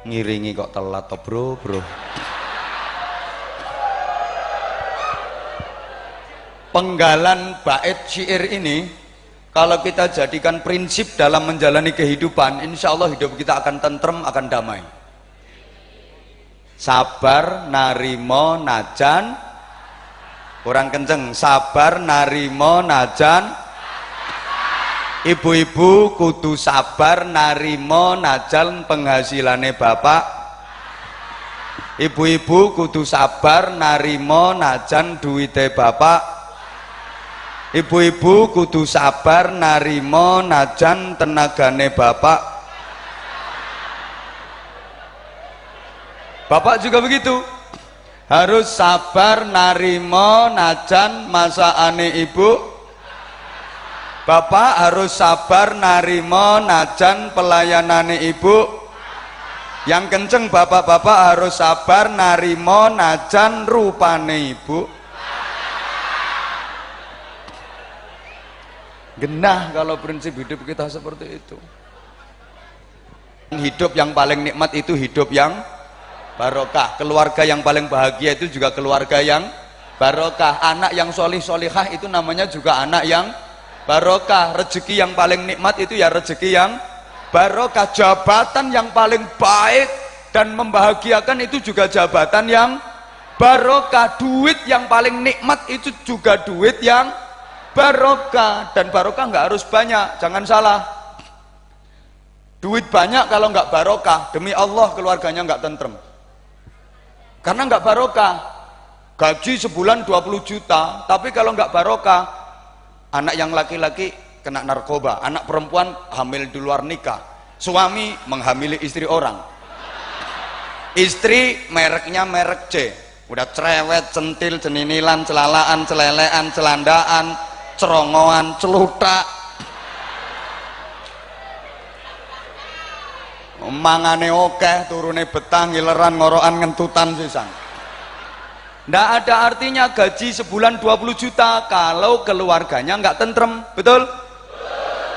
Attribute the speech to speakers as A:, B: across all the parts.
A: Ngiringi kok telat to, bro. Penggalan bait syair ini kalau kita jadikan prinsip dalam menjalani kehidupan, insya Allah hidup kita akan tentrem, akan damai. Sabar narimo najan, kurang kenceng, sabar narimo najan. Ibu-ibu kudu sabar narimo najan penghasilane bapak. Ibu-ibu kudu sabar narimo najan duwite bapak. Ibu-ibu kudu sabar narimo najan tenagane bapak. Bapak juga begitu, harus sabar narimo najan masaane ibu. Bapak harus sabar narimo najan pelayanane ibu. Yang kenceng bapak-bapak harus sabar narimo najan rupane ibu. Genah kalau prinsip hidup kita seperti itu. Hidup yang paling nikmat itu hidup yang barokah. Keluarga yang paling bahagia itu juga keluarga yang barokah. Anak yang solih solihah itu namanya juga anak yang barokah. Rezeki yang paling nikmat itu ya rezeki yang barokah. Jabatan yang paling baik dan membahagiakan itu juga jabatan yang barokah. Duit yang paling nikmat itu juga duit yang barokah. Dan barokah nggak harus banyak, jangan salah. Duit banyak kalau nggak barokah, demi Allah keluarganya nggak tentrem, karena nggak barokah. Gaji sebulan 20 juta, tapi kalau nggak barokah, anak yang laki-laki kena narkoba, anak perempuan hamil di luar nikah, suami menghamili istri orang, istri mereknya merek C, udah cerewet, centil, ceninilan, celalaan, celelean, celandaan, cerongoan, celutak, mangane okeh, turune betah, ngileran, ngorokan, ngentutan sisan. Nggak ada artinya gaji sebulan 20 juta kalau keluarganya nggak tentrem, betul?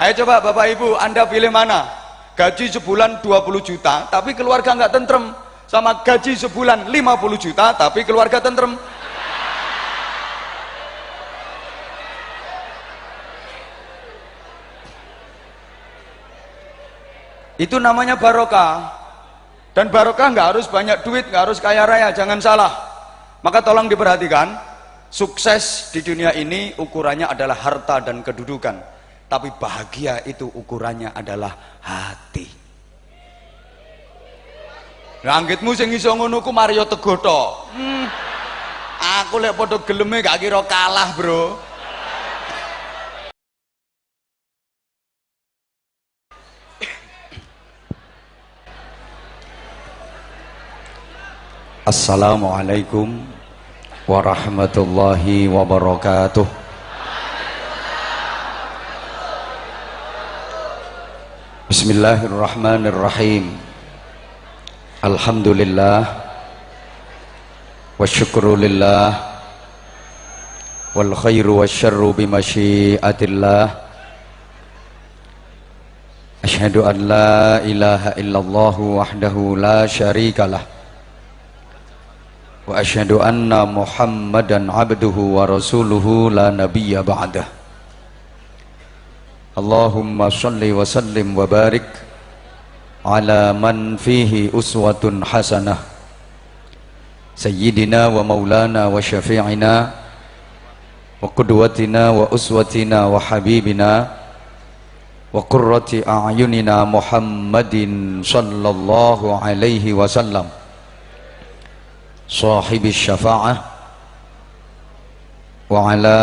A: Ayo coba Bapak Ibu, Anda pilih mana? Gaji sebulan 20 juta tapi keluarga nggak tentrem, sama gaji sebulan 50 juta tapi keluarga tentrem. Itu namanya barokah. Dan barokah nggak harus banyak duit, nggak harus kaya raya, jangan salah. Maka tolong diperhatikan, sukses di dunia ini ukurannya adalah harta dan kedudukan, tapi bahagia itu ukurannya adalah hati. Ranggitmu sing iso ngono ku Mario Teguh tok. Aku lek padha geleme gak kira kalah, Bro. Assalamualaikum warahmatullahi wabarakatuh. Bismillahirrahmanirrahim. Alhamdulillah wa syukrulillah wal khairu wasyarru bimasyiatillah. Asyhadu an la ilaha illallah wahdahu la syarikalah wa asyhadu anna Muhammadan abduhu wa rasuluhu la nabiyya ba'dah. Allahumma shalli wa sallim wa barik ala man fihi uswatun hasanah sayyidina wa maulana wa syafi'ina wa qudwatina wa uswatina wa habibina wa qurrati a'yunina Muhammadin sallallahu alaihi wasallam sahibi syafa'ah wa ala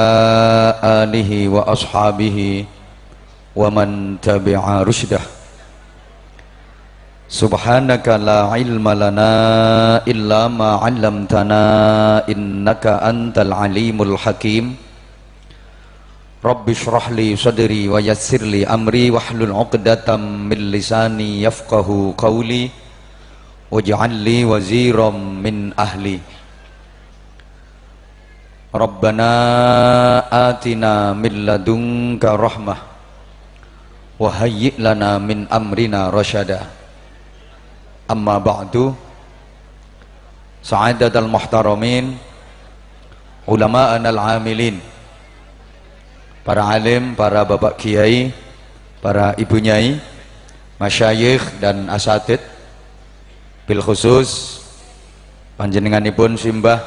A: alihi wa ashabihi wa man tabi'a rusydah. Subhanaka la ilma lana illa ma 'allamtana innaka antal alimul hakim. Rabbi shrah li sadri wa yassir li amri wahlul 'uqdatam min lisani yafqahu qawli waj'al li waziran min ahli. Rabbana atina min ladunka rahmah wa hayyi' lana min amrina rasyada. Amma ba'du. Sa'adatal muhtaramin, ulama'an al-amilin, para alim, para bapak kiai, para ibu nyai, masyayikh dan asatid, bil khusus panjenenganipun simbah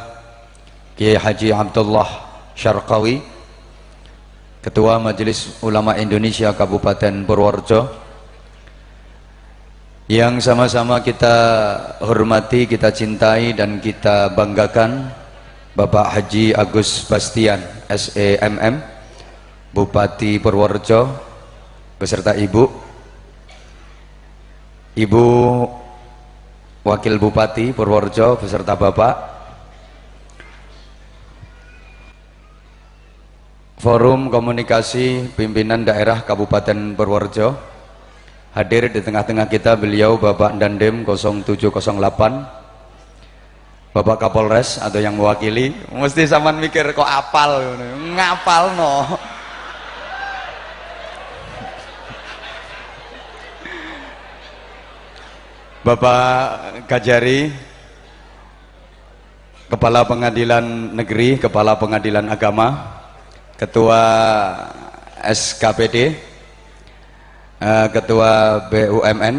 A: Kiai Haji Abdullah Syarqawi, Ketua Majelis Ulama Indonesia Kabupaten Purworejo, yang sama-sama kita hormati, kita cintai dan kita banggakan, Bapak Haji Agus Bastian SEMM, Bupati Purworejo beserta Ibu Wakil Bupati Purworejo beserta Bapak, Forum Komunikasi Pimpinan Daerah Kabupaten Purworejo. Hadir di tengah-tengah kita beliau Bapak Dandim 0708, Bapak Kapolres atau yang mewakili. Mesti sampean mikir kok apal, ngapal no. Bapak Kajari, Kepala Pengadilan Negeri, Kepala Pengadilan Agama, Ketua SKPD, Ketua BUMN,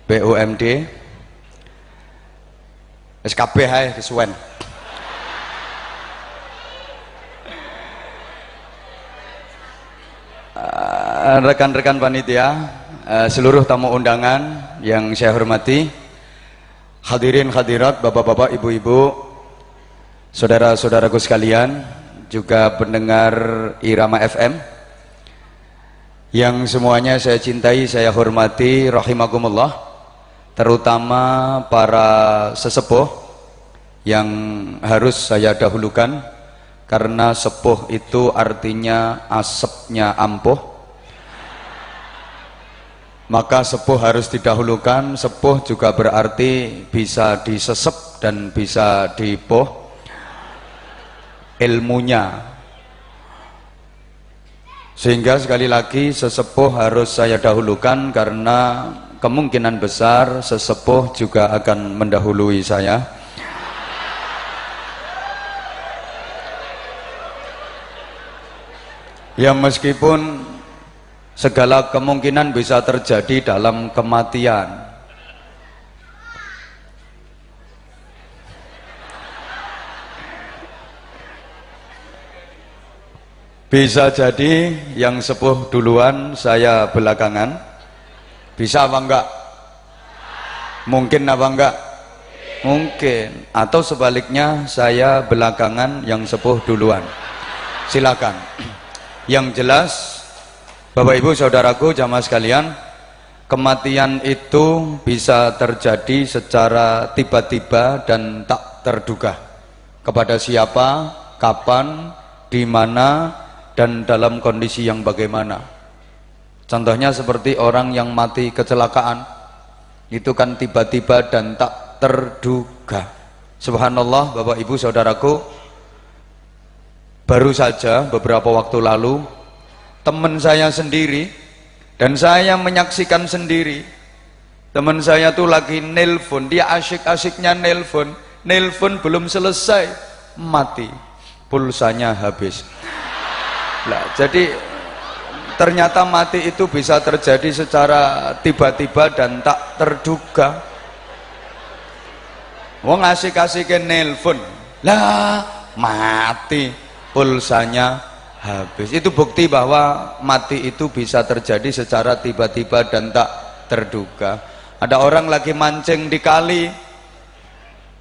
A: BUMD, SKP hai kesuwen. Rekan-rekan panitia, seluruh tamu undangan yang saya hormati, hadirin hadirat, bapak-bapak, ibu-ibu, saudara-saudaraku sekalian, juga pendengar Irama FM yang semuanya saya cintai, saya hormati, rahimakumullah, terutama para sesepuh yang harus saya dahulukan karena sepuh itu artinya asapnya ampuh, maka sepuh harus didahulukan. Sepuh juga berarti bisa disesep dan bisa dipoh ilmunya, sehingga sekali lagi sesepuh harus saya dahulukan karena kemungkinan besar sesepuh juga akan mendahului saya. Ya, meskipun segala kemungkinan bisa terjadi dalam kematian, bisa jadi yang sepuh duluan, saya belakangan. Bisa apa enggak? Mungkin apa enggak? Mungkin. Atau sebaliknya, saya belakangan, yang sepuh duluan. Silakan. Yang jelas, Bapak Ibu Saudaraku jamaah sekalian, kematian itu bisa terjadi secara tiba-tiba dan tak terduga. Kepada siapa, kapan, di mana, dan dalam kondisi yang bagaimana. Contohnya seperti orang yang mati kecelakaan, itu kan tiba-tiba dan tak terduga. Subhanallah, Bapak Ibu Saudaraku, baru saja beberapa waktu lalu teman saya sendiri, dan saya menyaksikan sendiri, teman saya tuh lagi nelpon, dia asyik-asyiknya nelpon belum selesai mati, pulsanya habis. Nah, jadi ternyata mati itu bisa terjadi secara tiba-tiba dan tak terduga. Wong asik-asike nelpon, lah mati, pulsanya habis. Itu bukti bahwa mati itu bisa terjadi secara tiba-tiba dan tak terduga. Ada orang lagi mancing di kali,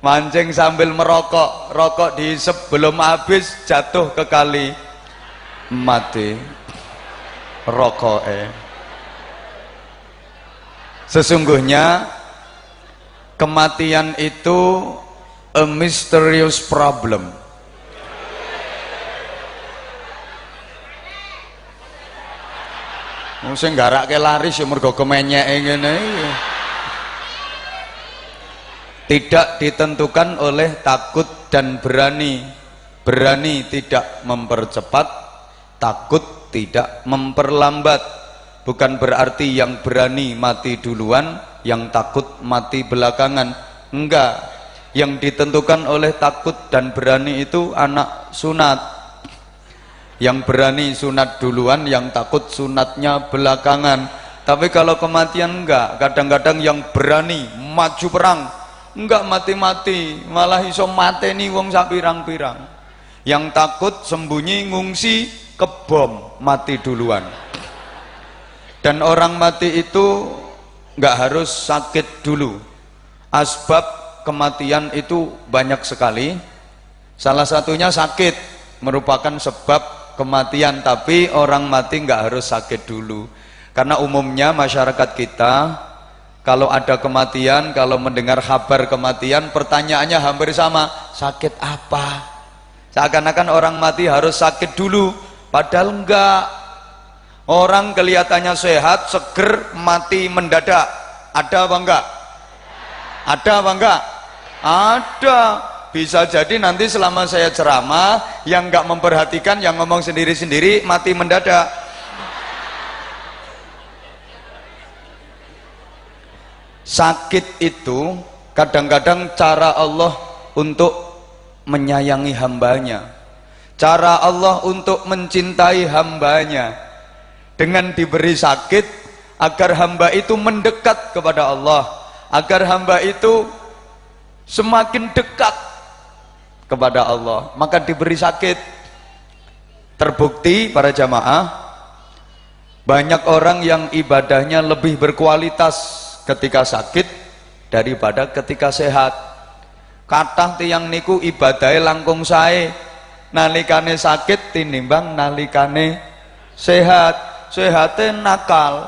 A: mancing sambil merokok, rokok dihisep belum habis, jatuh ke kali, mati rokoknya. Sesungguhnya kematian itu a mysterious problem. Sing garake laris ya mergo kemenyeke ngene iki. Tidak ditentukan oleh takut dan berani. Berani tidak mempercepat, takut tidak memperlambat. bukan berarti yang berani mati duluan, yang takut mati belakangan. Enggak, yang ditentukan oleh takut dan berani itu anak sunat. Yang berani sunat duluan, yang takut sunatnya belakangan. Tapi kalau kematian enggak, kadang-kadang yang berani maju perang enggak mati-mati, malah iso mateni wong sapirang-pirang. Yang takut sembunyi ngungsi ke bom, mati duluan. Dan orang mati itu enggak harus sakit dulu. Asbab kematian itu banyak sekali. Salah satunya sakit merupakan sebab kematian, tapi orang mati enggak harus sakit dulu. Karena umumnya masyarakat kita kalau ada kematian, kalau mendengar kabar kematian, pertanyaannya hampir sama, sakit apa? Seakan-akan orang mati harus sakit dulu, padahal enggak. Orang kelihatannya sehat, seger, mati mendadak. Ada apa enggak? Ada apa enggak? Ada. Bisa jadi nanti selama saya ceramah, yang enggak memperhatikan, yang ngomong sendiri-sendiri, mati mendadak. Sakit itu kadang-kadang cara Allah untuk menyayangi hambanya, cara Allah untuk mencintai hambanya, dengan diberi sakit agar hamba itu mendekat kepada Allah, agar hamba itu semakin dekat kepada Allah, maka diberi sakit. Terbukti para jamaah, banyak orang yang ibadahnya lebih berkualitas ketika sakit daripada ketika sehat. Kathah tiyang niku ibadahe langkung sae nalikane sakit tinimbang nalikane sehat. Sehate nakal,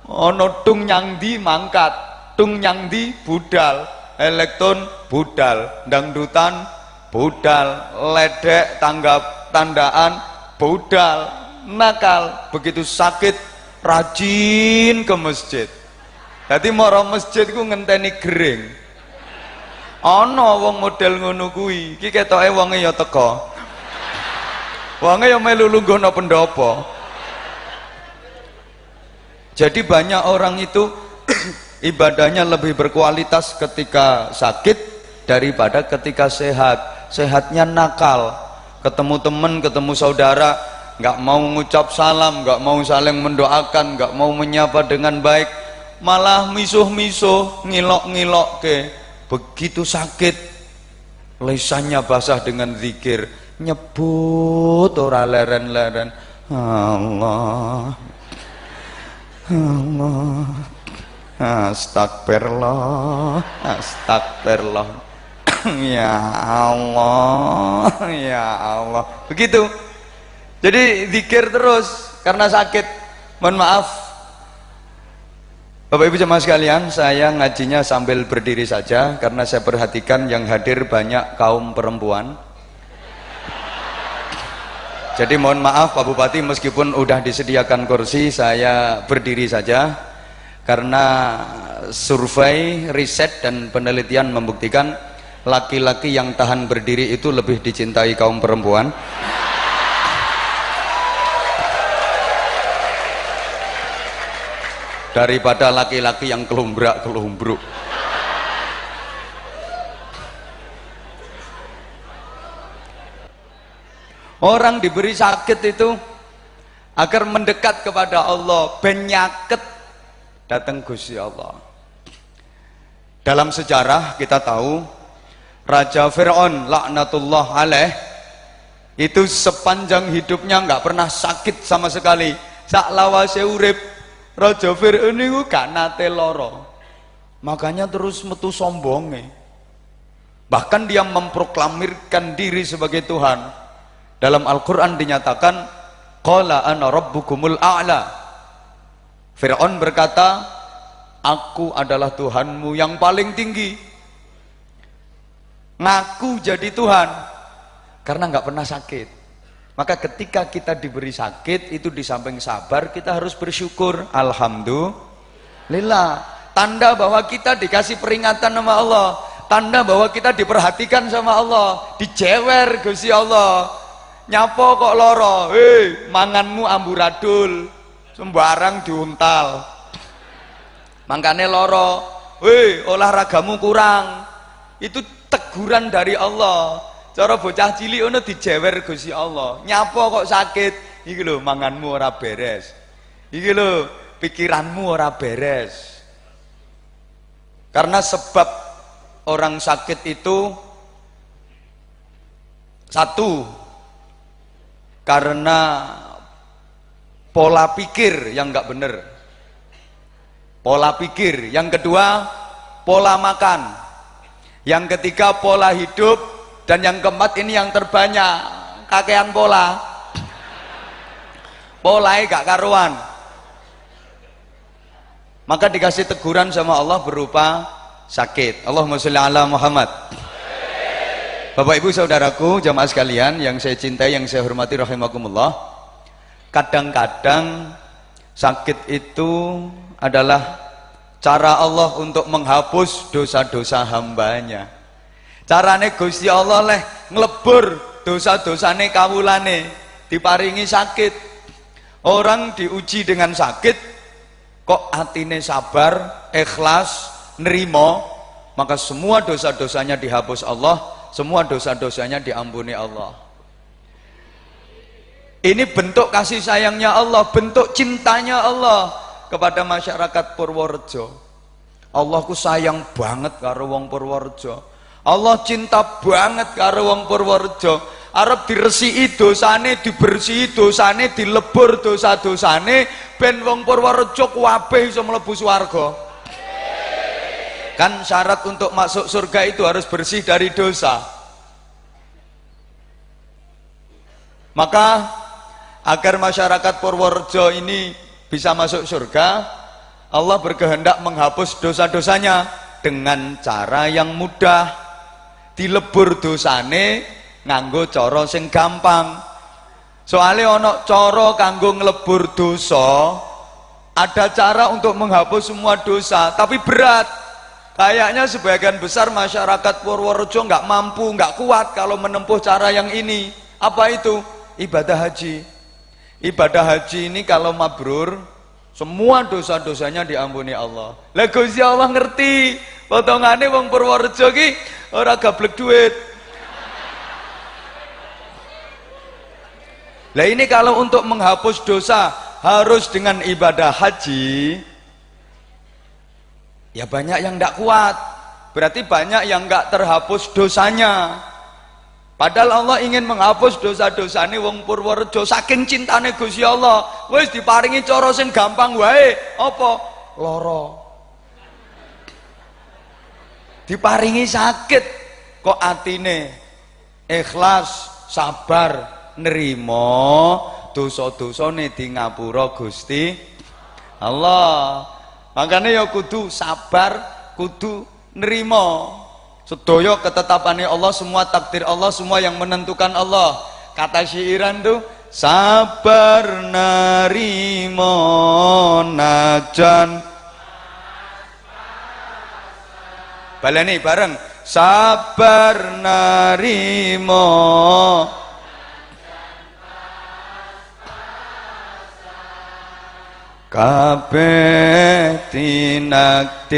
A: ana tung nyangdi mangkat, tung nyangdi budal, elektron budal, dangdutan budal, ledek tanggap tandaan budal, nakal. Begitu sakit rajin ke masjid. Jadi mara masjid ku ngenteni gering. Ana wong model ngono kuwi, iki ketoke wonge ya teka. Wonge ya melu lungguhna pendopo. Jadi banyak orang itu ibadahnya lebih berkualitas ketika sakit daripada ketika sehat. Sehatnya nakal, ketemu teman, ketemu saudara, nggak mau ngucap salam, nggak mau saling mendoakan, nggak mau menyapa dengan baik, malah misuh-misuh, ngilok-ngilok ke. Begitu sakit, lisannya basah dengan zikir, nyebut ora leren-leren, Allah, Allah, astagfirullah, astagfirullah, ya Allah, ya Allah. Begitu. Jadi zikir terus karena sakit. Mohon maaf Bapak Ibu jemaah sekalian, saya ngajinya sambil berdiri saja karena saya perhatikan yang hadir banyak kaum perempuan. Jadi mohon maaf Pak Bupati, meskipun udah disediakan kursi, saya berdiri saja karena survei, riset dan penelitian membuktikan laki-laki yang tahan berdiri itu lebih dicintai kaum perempuan. Daripada laki-laki yang kelumbrak-kelumbruk. Orang diberi sakit itu agar mendekat kepada Allah, benyaket datang Gusti Allah. Dalam sejarah kita tahu Raja Fir'aun laknatullah alaih itu sepanjang hidupnya nggak pernah sakit sama sekali. Sak lawase urip Raja Fir'aun itu gak nate loro, makanya terus metu sombonge. Bahkan dia memproklamirkan diri sebagai Tuhan. Dalam Al-Quran dinyatakan qala ana rabbukumul a'la. Fir'aun berkata, aku adalah Tuhanmu yang paling tinggi. Ngaku jadi Tuhan karena gak pernah sakit. Maka ketika kita diberi sakit, itu di samping sabar, kita harus bersyukur. Alhamdulillah. Tanda bahwa kita dikasih peringatan sama Allah, tanda bahwa kita diperhatikan sama Allah, dijewer Gusti Allah. Nyapo kok loro, manganmu amburadul, sembarang diuntal. Makanya loro, weh olahragamu kurang. Itu teguran dari Allah. Cara bocah cilik ono dijewer Gusti Allah. Nyapa kok sakit? Iki lho manganmu ora beres. Iki lho pikiranmu ora beres. Karena sebab orang sakit itu satu, karena pola pikir yang enggak benar. Pola pikir. Yang kedua, pola makan. Yang ketiga, pola hidup. Dan yang keempat ini yang terbanyak, kakean pola. Polanya gak karuan. Maka dikasih teguran sama Allah berupa sakit. Allahumma sholli ala Muhammad. Bapak ibu saudaraku jamaah sekalian yang saya cintai, yang saya hormati rahimakumullah. Kadang-kadang sakit itu adalah cara Allah untuk menghapus dosa-dosa hambanya. Carane Gusti Allah leh nglebur dosa-dosane kawulane, diparingi sakit. Orang diuji dengan sakit kok atine sabar, ikhlas, nerimo, maka semua dosa-dosanya dihapus Allah, semua dosa-dosanya diampuni Allah. Ini bentuk kasih sayangnya Allah, bentuk cintanya Allah kepada masyarakat Purworejo. Allah ku sayang banget karo wong Purworejo. Allah cinta banget karo wong Purworejo. Arep diresiki dosane, dibersihi dosane, dilebur dosa-dosane ben wong Purworejo kabeh iso mlebu swarga. Kan syarat untuk masuk surga itu harus bersih dari dosa. Maka agar masyarakat Purworejo ini bisa masuk surga, Allah berkehendak menghapus dosa-dosanya dengan cara yang mudah. Dilebur dosane nganggo cara sing gampang. Soalnya ono cara kanggo nglebur dosa, ada cara untuk menghapus semua dosa, tapi berat. Kayaknya sebagian besar masyarakat Purworejo nggak mampu, nggak kuat kalau menempuh cara yang ini. Apa itu? Ibadah haji. Ibadah haji ini kalau mabrur, semua dosa-dosanya diampuni Allah. Lah Gusti Allah ngerti, potongane wong Purworejo ki ora gablek duit. Lah ini kalau untuk menghapus dosa harus dengan ibadah haji, ya banyak yang tidak kuat. Berarti banyak yang enggak terhapus dosanya. Padahal Allah ingin menghapus dosa-dosane wong Purworejo, saking cintane Gusti Allah. Wis diparingi cara sing gampang wae. Apa? Lara. Diparingi sakit kok atine ikhlas, sabar, nerimo dosa-dosane di ngapura Gusti Allah. Makanya ya kudu sabar, kudu nerimo sedaya ketetapane Allah, semua takdir Allah, semua yang menentukan Allah. Kata syairan tuh, sabar nerimo najan. Baleni bareng, sabar nerimo kabeh tinakdir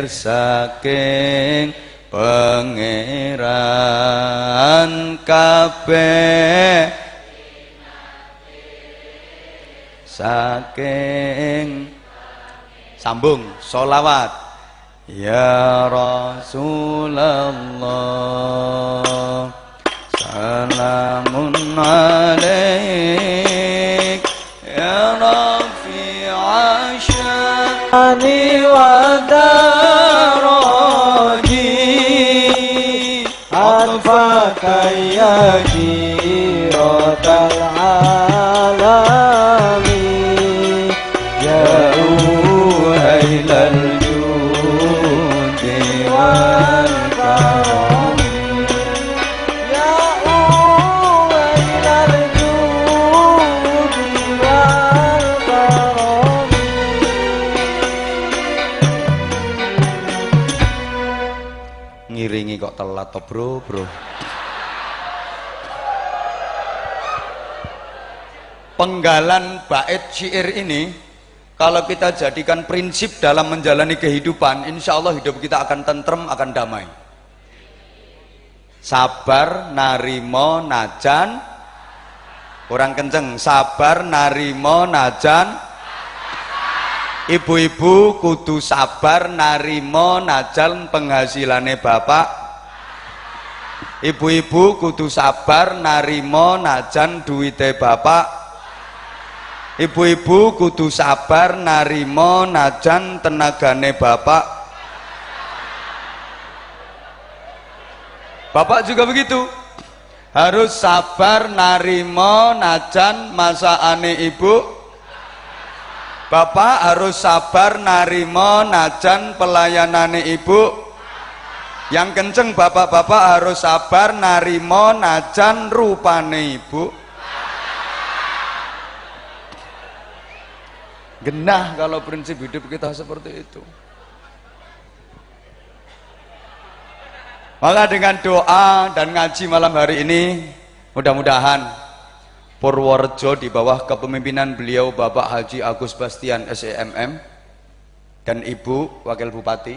A: saking pangeran, kabeh saking sambung sholawat ya Rasulullah salamun alaik ya Rafi'a sya'ni wa daraji atfaka ya jiratal alami ya uhailal judi wal karami ya uhailal judi wal karami. Ngiringi kok telat to bro. Penggalan bait syair ini kalau kita jadikan prinsip dalam menjalani kehidupan, insya Allah hidup kita akan tentrem, akan damai. Sabar narimo najan, kurang kenceng, sabar narimo najan. Ibu-ibu kudu sabar narimo najan penghasilane bapak. Ibu-ibu kudu sabar narimo najan duwite bapak. Ibu-ibu kudu sabar narimo najan tenagane bapak. Bapak juga begitu, harus sabar narimo najan masaane ibu. Bapak harus sabar narimo najan pelayanane ibu. Yang kenceng bapak-bapak harus sabar narimo najan rupane ibu. Genah kalau prinsip hidup kita seperti itu. Maka dengan doa dan ngaji malam hari ini, mudah-mudahan Purworejo di bawah kepemimpinan beliau Bapak Haji Agus Bastian SEMM dan Ibu Wakil Bupati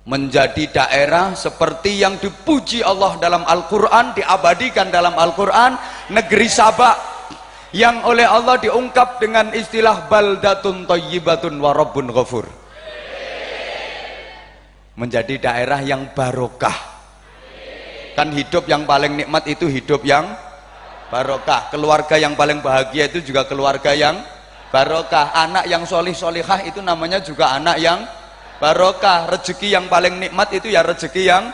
A: menjadi daerah seperti yang dipuji Allah dalam Al-Quran, diabadikan dalam Al-Quran, negeri Sabak yang oleh Allah diungkap dengan istilah baldatun thayyibatun wa rabbun ghafur. Menjadi daerah yang barokah. Kan hidup yang paling nikmat itu hidup yang barokah. Keluarga yang paling bahagia itu juga keluarga yang barokah. Anak yang solih solihah itu namanya juga anak yang barokah. Rezeki yang paling nikmat itu ya rezeki yang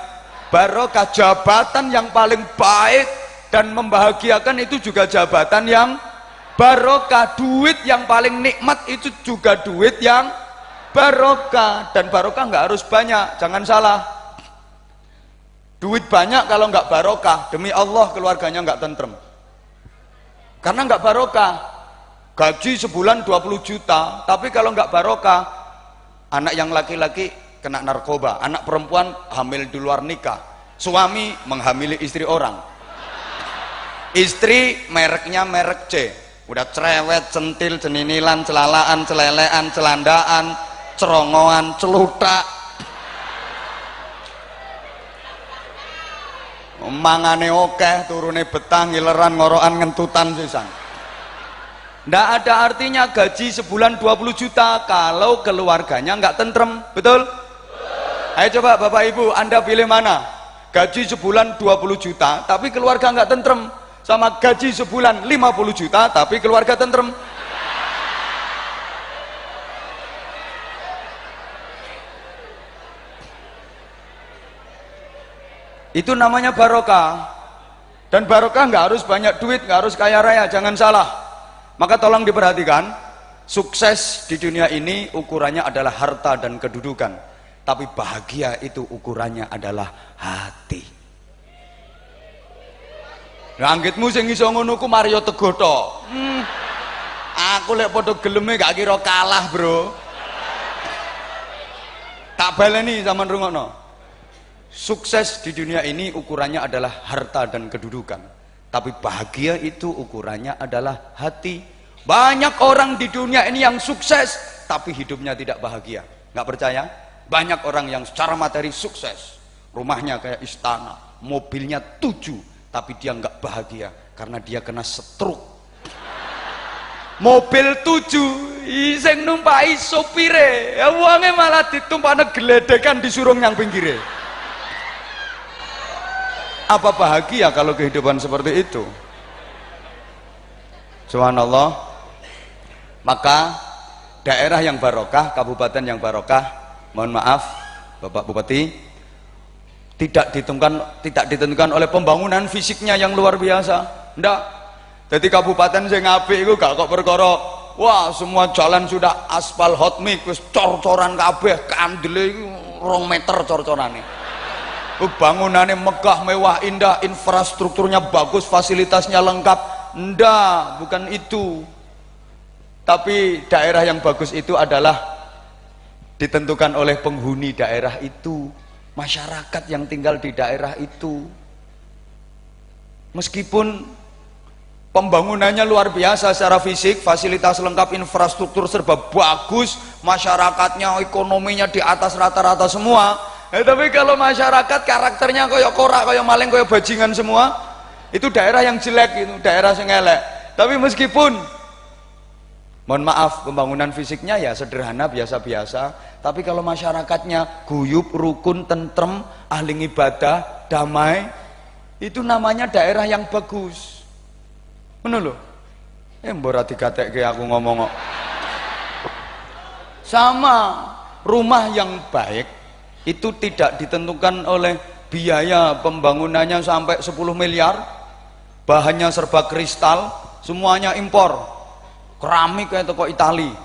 A: barokah. Jabatan yang paling baik dan membahagiakan itu juga jabatan yang barokah. Duit yang paling nikmat itu juga duit yang barokah. Dan barokah nggak harus banyak, jangan salah. Duit banyak kalau nggak barokah, demi Allah keluarganya nggak tentrem, karena nggak barokah. Gaji sebulan 20 juta, tapi kalau nggak barokah, anak yang laki-laki kena narkoba, anak perempuan hamil di luar nikah, suami menghamili istri orang, istri mereknya merek C, udah cerewet, centil, ceninilan, celalaan, celelean, celandaan, cerongoan, celutak, mangane okeh, turune betah, ngileran, ngorokan, ngentutan sisan. Nggak ada artinya gaji sebulan 20 juta kalau keluarganya nggak tentrem, betul? Ayo coba Bapak Ibu, Anda pilih mana? Gaji sebulan 20 juta tapi keluarga nggak tentrem, sama gaji sebulan 50 juta tapi keluarga tentrem. Itu namanya barokah. Dan barokah nggak harus banyak duit, nggak harus kaya raya, jangan salah. Maka tolong diperhatikan, sukses di dunia ini ukurannya adalah harta dan kedudukan, tapi bahagia itu ukurannya adalah hati. Anggitmu sing iso ngono ku Mario Teguh tok. Aku lek padha geleme gak kira kalah, Bro. Tak baleni sampean rungokno. Sukses di dunia ini ukurannya adalah harta dan kedudukan, tapi bahagia itu ukurannya adalah hati. Banyak orang di dunia ini yang sukses tapi hidupnya tidak bahagia. Nggak percaya? Banyak orang yang secara materi sukses, rumahnya kayak istana, mobilnya 7, tapi dia nggak bahagia karena dia kena stroke. Mobil 7 sing numpai sopire, uangnya malah ditumpaknya geledekan disuruh yang pinggire. Apa bahagia kalau kehidupan seperti itu? Subhanallah. Maka daerah yang barokah, kabupaten yang barokah, mohon maaf Bapak Bupati, tidak ditentukan oleh pembangunan fisiknya yang luar biasa. Ndak. Jadi kabupaten sing apik iku gak kok perkara wah semua jalan sudah aspal hot mix wis cor-coran kabeh, kandele iku 2 meter cor-corane. Bangunannya megah, mewah, indah, infrastrukturnya bagus, fasilitasnya lengkap. Ndak, bukan itu. Tapi daerah yang bagus itu adalah ditentukan oleh penghuni daerah itu, masyarakat yang tinggal di daerah itu. Meskipun Pembangunannya luar biasa secara fisik, fasilitas lengkap, infrastruktur serba bagus, masyarakatnya, ekonominya di atas rata-rata semua. Tapi kalau masyarakat karakternya koyok korak, koyok maling, koyok bajingan semua, itu daerah yang jelek, itu daerah yang elek. Tapi meskipun mohon maaf pembangunan fisiknya ya sederhana biasa-biasa, tapi kalau masyarakatnya guyup, rukun, tentrem, ahli ibadah, damai, itu namanya daerah yang bagus. Ngono lho. Mbora digatekke aku ngomong kok. Sama rumah yang baik itu tidak ditentukan oleh biaya pembangunannya sampai 10 miliar, bahannya serba kristal, semuanya impor, keramik kayak toko Itali,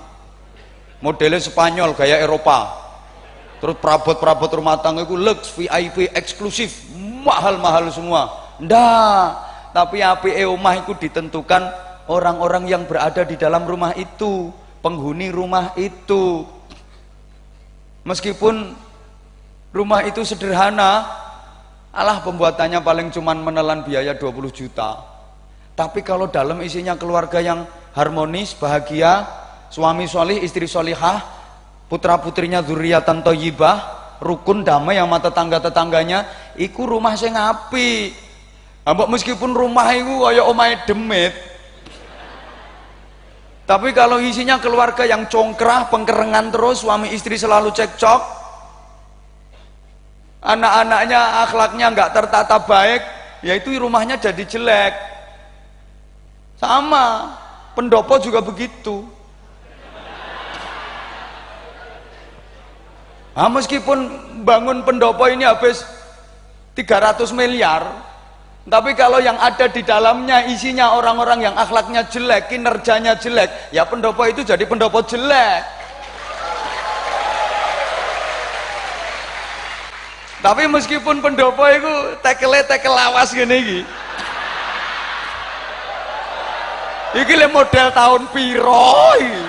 A: modelnya Spanyol gaya Eropa, terus perabot-perabot rumah tangga itu lux, VIP, eksklusif, mahal-mahal semua. Ndak, tapi apike omah itu ditentukan orang-orang yang berada di dalam rumah itu, penghuni rumah itu. Meskipun rumah itu sederhana, alah pembuatannya paling cuman menelan biaya 20 juta. Tapi kalau dalam isinya keluarga yang harmonis, bahagia, suami solih, istri solihah, putra putrinya dzurriatan thayyibah, rukun damai sama tetangga-tetangganya, iku rumah sing apik. Mbok meskipun rumah itu kaya omahe demit, tapi kalau isinya keluarga yang congkrah, pengkerengan terus, suami istri selalu cekcok, anak-anaknya akhlaknya nggak tertata baik, yaitu rumahnya jadi jelek. Sama pendopo juga begitu. Nah, meskipun bangun pendopo ini habis 300 miliar, tapi kalau yang ada di dalamnya isinya orang-orang yang akhlaknya jelek, kinerjanya jelek, ya pendopo itu jadi pendopo jelek. Tapi meskipun pendopo itu tekel lawas gini iki le model tahun piro iki.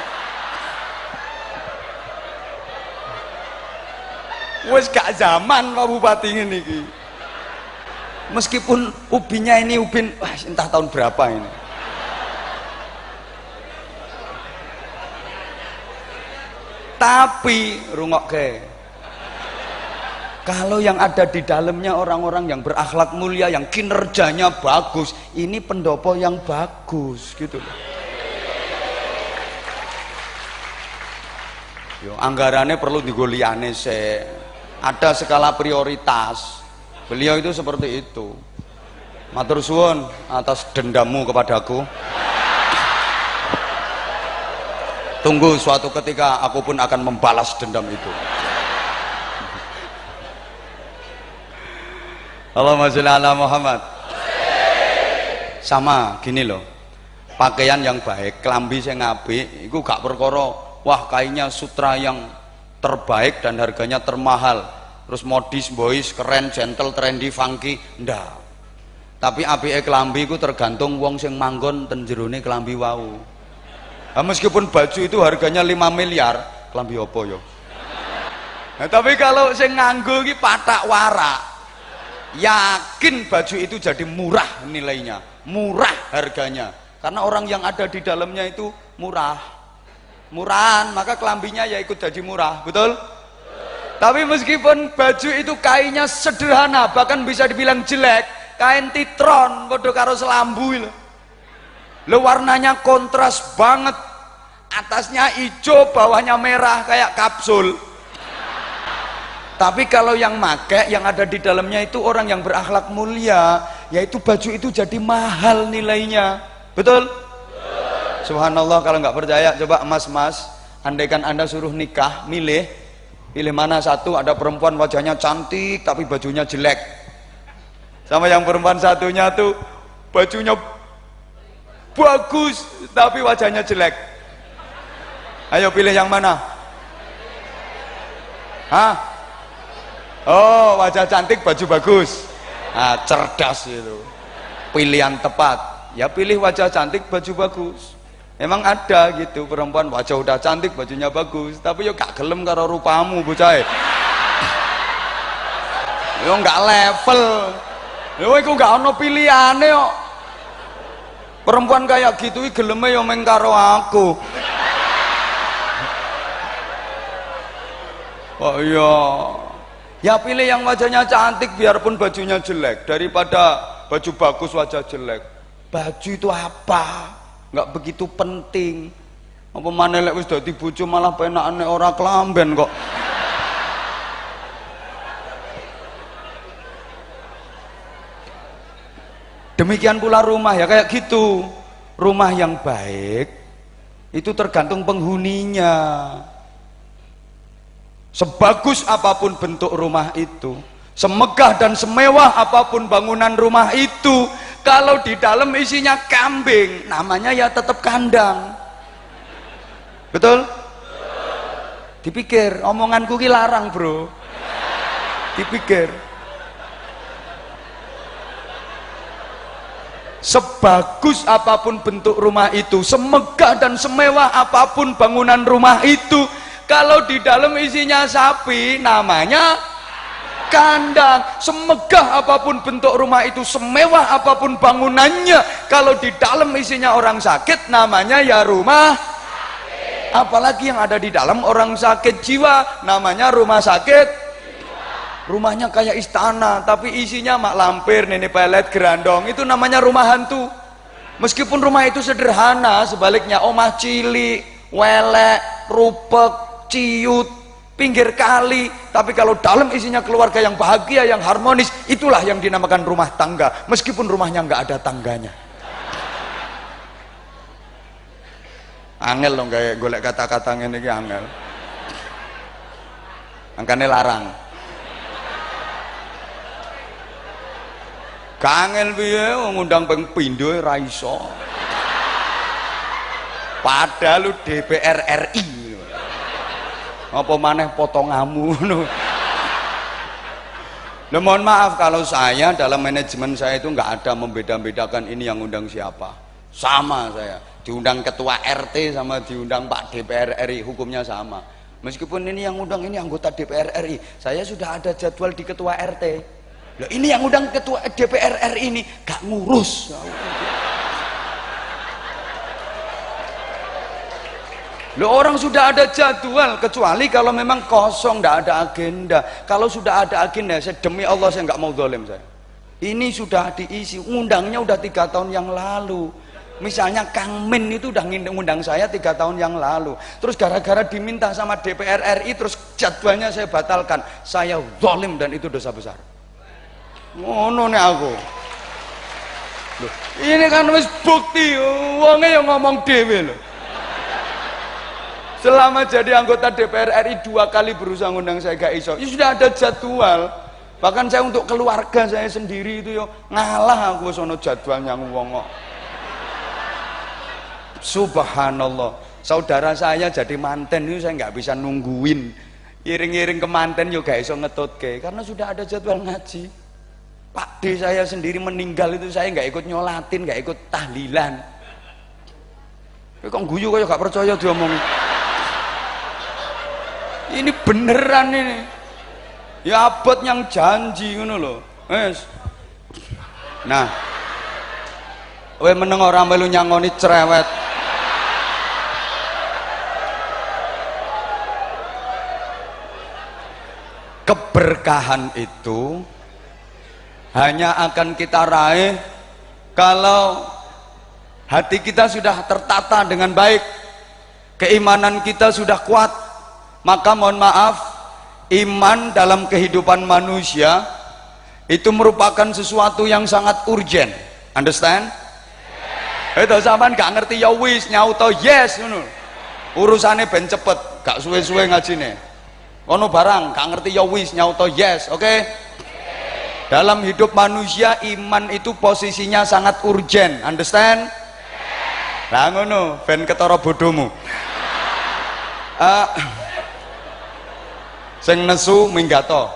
A: Wes gak zaman Pak Bupati ngene iki. Meskipun ubinya ini ubin entah tahun berapa ini. Tapi rungokke, kalau yang ada di dalamnya orang-orang yang berakhlak mulia, yang kinerjanya bagus, ini pendopo yang bagus gitu loh. Yo anggarannya perlu digoliane se. Ada skala prioritas. Beliau itu seperti itu. Matur suwun atas dendammu kepadaku. Tunggu suatu ketika aku pun akan membalas dendam itu. Allahumma sholli ala Muhammad. Sama gini loh, pakaian yang baik, kelambi sing apik iku gak perkara wah kainnya sutra yang terbaik dan harganya termahal, terus modis, boys, keren, gentle, trendy, funky, ndak. Tapi apike kelambi iku tergantung wong sing manggon ten jerone kelambi wau. Nah, meskipun baju itu harganya 5 miliar, kelambi apa yo? Nah, tapi kalau sing nganggo iki patak warak, yakin baju itu jadi murah nilainya, murah harganya, karena orang yang ada di dalamnya itu murahan, maka kelambinya ya ikut jadi murah, betul? Tapi meskipun baju itu kainnya sederhana, bahkan bisa dibilang jelek, kain titron padha karo selambu lo warnanya kontras banget, atasnya hijau, bawahnya merah kayak kapsul. Tapi kalau yang make, yang ada di dalamnya itu orang yang berakhlak mulia, yaitu baju itu jadi mahal nilainya, betul? Subhanallah, kalau nggak percaya coba mas-mas, andaikan anda suruh nikah, pilih mana satu, ada perempuan wajahnya cantik tapi bajunya jelek, sama yang perempuan satunya tuh bajunya bagus tapi wajahnya jelek. Ayo pilih yang mana? Hah? Oh, wajah cantik baju bagus. Nah, cerdas itu, pilihan tepat. Ya pilih wajah cantik baju bagus. Emang ada gitu perempuan wajah udah cantik bajunya bagus, tapi yo gak gelem karo rupamu bocah. Yo gak level. Yo iku gak ono pilihane kok. Perempuan kayak gitu geleme yo meng karo aku. Oh iya. Ya pilih yang wajahnya cantik biarpun bajunya jelek daripada baju bagus wajah jelek. Baju itu apa? Nggak begitu penting. Apa maneh lek wis dadi bojo malah penakane ora klamben kok. Demikian pula rumah ya kayak gitu. Rumah yang baik itu tergantung penghuninya. Sebagus apapun bentuk rumah itu, semegah dan semewah apapun bangunan rumah itu, kalau di dalam isinya kambing, namanya ya tetap kandang. Betul? Dipikir, omonganku ki larang, bro. Dipikir. Sebagus apapun bentuk rumah itu, semegah dan semewah apapun bangunan rumah itu, kalau di dalam isinya sapi, namanya kandang. Semegah apapun bentuk rumah itu, semewah apapun bangunannya, kalau di dalam isinya orang sakit, namanya ya rumah sakit. Apalagi yang ada di dalam orang sakit jiwa, namanya rumah sakit. Rumahnya kayak istana, tapi isinya mak lampir, nenek pelet, gerandong, itu namanya rumah hantu. Meskipun rumah itu sederhana, sebaliknya omah cilik, welek, rupek, ciut, pinggir kali, tapi kalau dalam isinya keluarga yang bahagia, yang harmonis, itulah yang dinamakan rumah tangga, meskipun rumahnya nggak ada tangganya. Angel dong kayak golek kata-kata ngene iki angel. Angkane larang. Kangel piye ngundang ping pindho ra iso. Padahal lu DPR RI. Apa maneh potonganmu ngono. Nah, mohon maaf kalau saya dalam manajemen saya itu nggak ada membeda-bedakan ini yang undang siapa. Sama saya. Diundang ketua RT sama diundang Pak DPR RI hukumnya sama. Meskipun ini yang undang ini anggota DPR RI, saya sudah ada jadwal di ketua RT. Loh, ini yang undang ketua DPR RI ini gak ngurus. Loh, orang sudah ada jadwal, kecuali kalau memang kosong, tidak ada agenda. Kalau sudah ada agenda, saya demi Allah saya nggak mau zalim saya. Ini sudah diisi, undangnya udah 3 tahun yang lalu. Misalnya Kang Min itu udah ngundang saya 3 tahun yang lalu. Terus gara-gara diminta sama DPR RI, terus jadwalnya saya batalkan. Saya zalim dan itu dosa besar. Ngono nek aku. Loh, ini kan wis bukti, wonge yang ngomong dhewe lho. Selama jadi anggota DPR RI 2 kali berusaha ngundang saya gak iso. Ya sudah ada jadwal. Bahkan saya untuk keluarga saya sendiri itu yo ngalah aku sono jadwalnya wong kok. Subhanallah. Saudara saya jadi manten itu saya nggak bisa nungguin. Iring-iring ke manten yo gak iso ngetutke karena sudah ada jadwal ngaji. Pak D saya sendiri meninggal itu saya nggak ikut nyolatin, nggak ikut tahlilan. Kok guyu kok gak percaya diomong. Ini beneran ini. Ya abot yang janji ngono lho. Wes. Nah. Kowe meneng ora melu nyangoni cerewet. Keberkahan itu hanya akan kita raih kalau hati kita sudah tertata dengan baik, keimanan kita sudah kuat. Maka mohon maaf, iman dalam kehidupan manusia itu merupakan sesuatu yang sangat urgent. Understand? Itu sampean gak ngerti ya wis nyauto yes ngono. Urusane ben cepet, gak suwe-suwe ngajine. Ono barang gak ngerti ya wis nyauto yes, oke? Okay? Dalam hidup manusia iman itu posisinya sangat urgent, understand? Lah ngono, ben ketara bodohmu. Sing nesu minggato.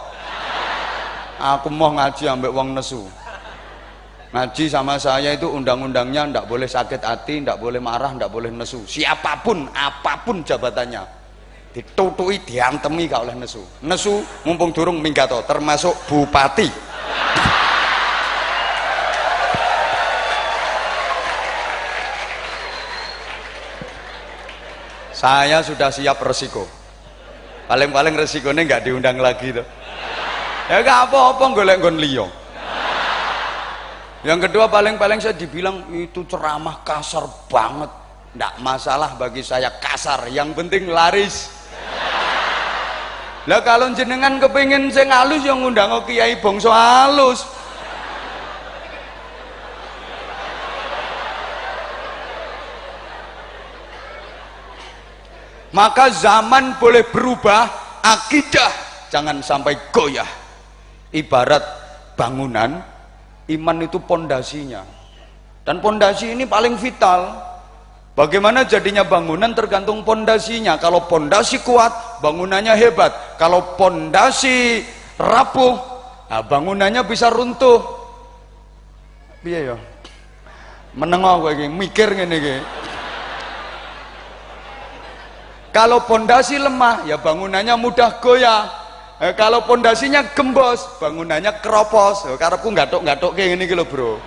A: Aku mau ngaji ambek wong nesu. Ngaji sama saya itu undang-undangnya ndak boleh sakit hati, ndak boleh marah, ndak boleh nesu. Siapapun, apapun jabatannya. Ditutui, diantemi gak oleh nesu. Nesu mumpung durung minggato, termasuk bupati. Saya sudah siap resiko. Paling-paling resikonya nggak diundang lagi tuh. Ya gak apa-apa golek nggon liya. Yang kedua paling-paling saya dibilang itu ceramah kasar banget. Nggak masalah bagi saya kasar, yang penting laris. Lah kalau jenengan kepingin sing halus yang ngundang kiai bangsa halus. Maka zaman boleh berubah, akidah jangan sampai goyah. Ibarat bangunan, iman itu pondasinya. Dan pondasi ini paling vital. Bagaimana jadinya bangunan tergantung pondasinya. Kalau pondasi kuat, bangunannya hebat. Kalau pondasi rapuh, nah bangunannya bisa runtuh. Piye ya? Menengok kowe iki, mikir ngene iki. Kalau pondasi lemah, ya bangunannya mudah goyah. Kalau pondasinya gembos, bangunannya keropos. Karepku gathuk-gathuk kayak gini lho, Bro.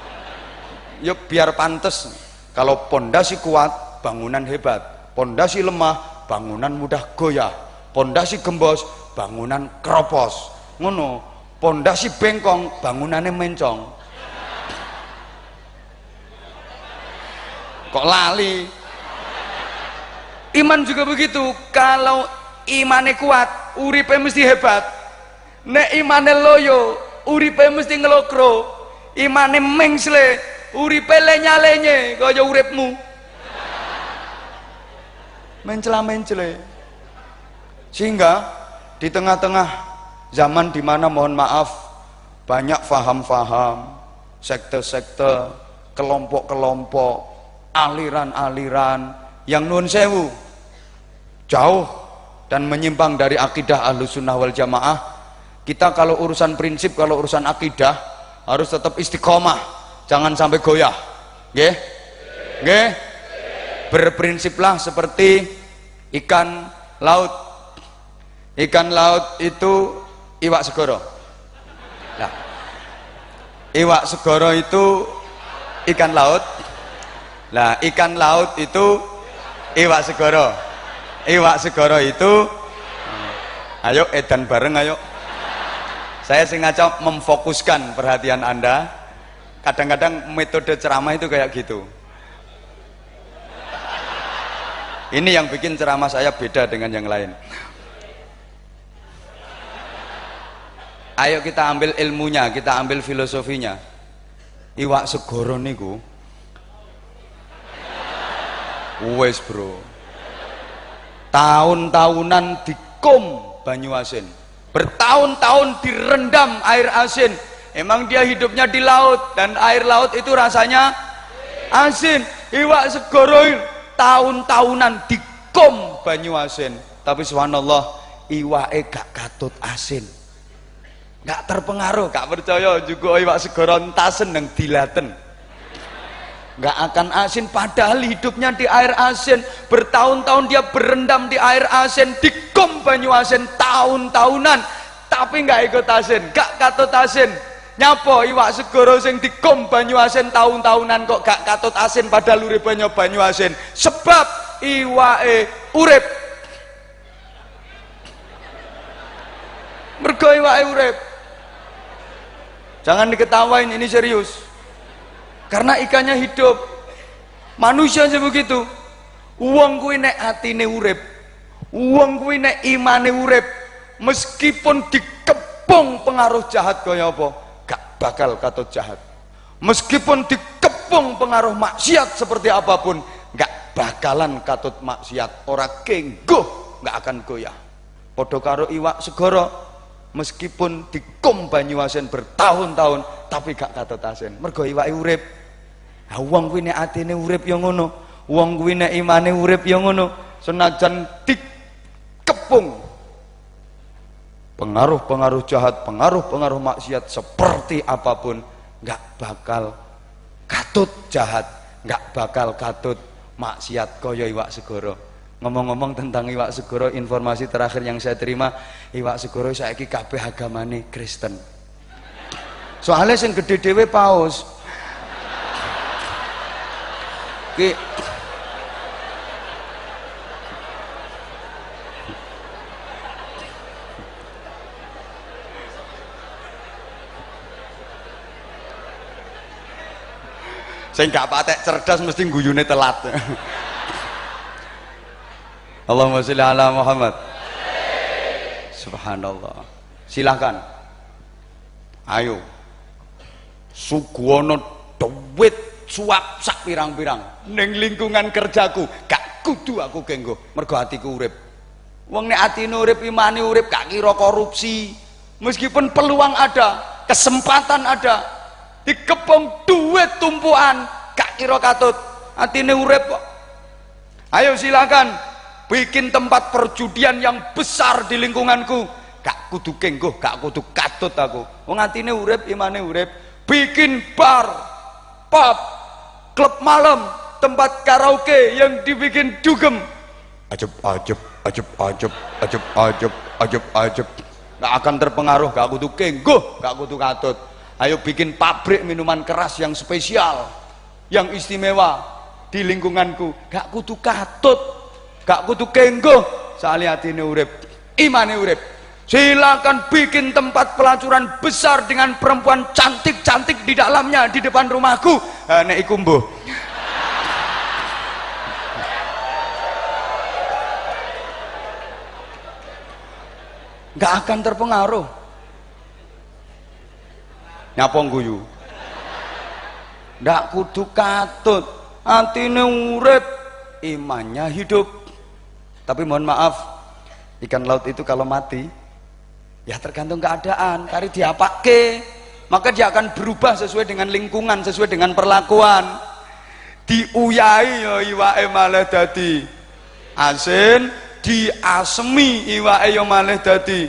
A: Yuk biar pantes. Kalau pondasi kuat, bangunan hebat. Pondasi lemah, bangunan mudah goyah. Pondasi gembos, bangunan keropos. Ngono. Pondasi bengkong, bangunannya mencong. Kok lali? Iman juga begitu. Kalau imannya kuat, uripe mesti hebat. Nek imane loyo, uripe mesti ngelokro. Imane mengsle, uripe lenya-lenye kaya uripmu. Mencela-mencele. Sehingga di tengah-tengah zaman dimana mohon maaf banyak faham-faham, sekte-sekte, kelompok-kelompok, aliran-aliran yang nun sewu jauh dan menyimpang dari akidah Ahlussunnah wal Jamaah. Kita kalau urusan prinsip, kalau urusan akidah harus tetap istiqomah, jangan sampai goyah. Nggih? Nggih? Berprinsiplah seperti ikan laut. Ikan laut itu iwak segoro. Nah, iwak segoro itu ikan laut. Nah, ikan laut itu iwak segoro. Iwak segoro itu ayo edan bareng ayo. Saya sengaja memfokuskan perhatian Anda. Kadang-kadang metode ceramah itu kayak gitu. Ini yang bikin ceramah saya beda dengan yang lain. Ayo kita ambil ilmunya, kita ambil filosofinya. Iwak segoro niku wes bro, tahun-tahunan dikum banyu asin, bertahun-tahun direndam air asin. Emang dia hidupnya di laut dan air laut itu rasanya asin. Iwak segoro tahun-tahunan dikum banyu asin, tapi subhanallah iwake gak katut asin, gak terpengaruh. Gak percaya juga iwak segoro entasen nang dilaten nggak akan asin, padahal hidupnya di air asin. Bertahun-tahun dia berendam di air asin, dikum banyu asin tahun-tahunan, tapi nggak ikut asin, gak katut asin. Nyapo iwak segoro sing dikum banyu asin tahun-tahunan kok gak katut asin padahal uripnya banyu asin? Sebab iwake urip. Mergo iwake urip. Jangan diketawain, ini serius. Karena ikannya hidup. Manusia aja begitu. Wong kuwi nek atine urip, wong kuwi nek imane urip, meskipun dikepung pengaruh jahat kaya apa, gak bakal katut jahat. Meskipun dikepung pengaruh maksiat seperti apapun, gak bakalan katut maksiat. Ora kengguh, gak akan goyah. Padha karo iwak segoro, meskipun dikum banyu asin bertahun-tahun tapi gak katut asin. Mergo iwake urip. Nah, wong kuwi nek atine urip ya ngono, wong kuwi nek imane urip ya ngono. Senajan dikepung pengaruh-pengaruh jahat, pengaruh-pengaruh maksiat seperti apapun, gak bakal katut jahat, gak bakal katut maksiat kaya iwak segoro. Ngomong-ngomong tentang iwak segoro, informasi terakhir yang saya terima, iwak segoro saiki kabeh agamane Kristen. Soalnya sing gede dhewe paus. Sing gak patek cerdas mesti guyune telat. Allahumma sholli ala Muhammad. Subhanallah. Silahkan. Ayo. Suguhono duit suap sak pirang-pirang ning lingkungan kerjaku, gak kudu aku kenggo mergo atiku urip. Wong nek atine urip, imane urip, gak kira korupsi. Meskipun peluang ada, kesempatan ada, dikepung duit tumpuan, gak kira katut. Atine urip kok. Ayo silakan bikin tempat perjudian yang besar di lingkunganku, gak kudu kenggo, gak kudu katut aku. Wong atine urip, imane urip. Bikin bar, pub, klub malam, tempat karaoke yang dibikin dugem. Ajeb, ajeb, ajeb, ajeb, ajeb, ajeb, ajeb, ajeb. Gak akan terpengaruh, gak kudu kenggo, gak kudu katut. Ayo bikin pabrik minuman keras yang spesial, yang istimewa di lingkunganku, gak kudu katut, gak kudu kenggo. Soalnya atine urip, imane urip. Silakan bikin tempat pelacuran besar dengan perempuan cantik-cantik di dalamnya, di depan rumahku. Nek iku mbuh. Gak akan terpengaruh. Nyapong guyu. Ndak kudu katut, atine urip, imannya hidup. Tapi mohon maaf, ikan laut itu kalau mati, ya tergantung keadaan, kari diapake, maka dia akan berubah sesuai dengan lingkungan, sesuai dengan perlakuan. Diuyai ya iwake malah dadi asin, diasemi iwake ya malah dadi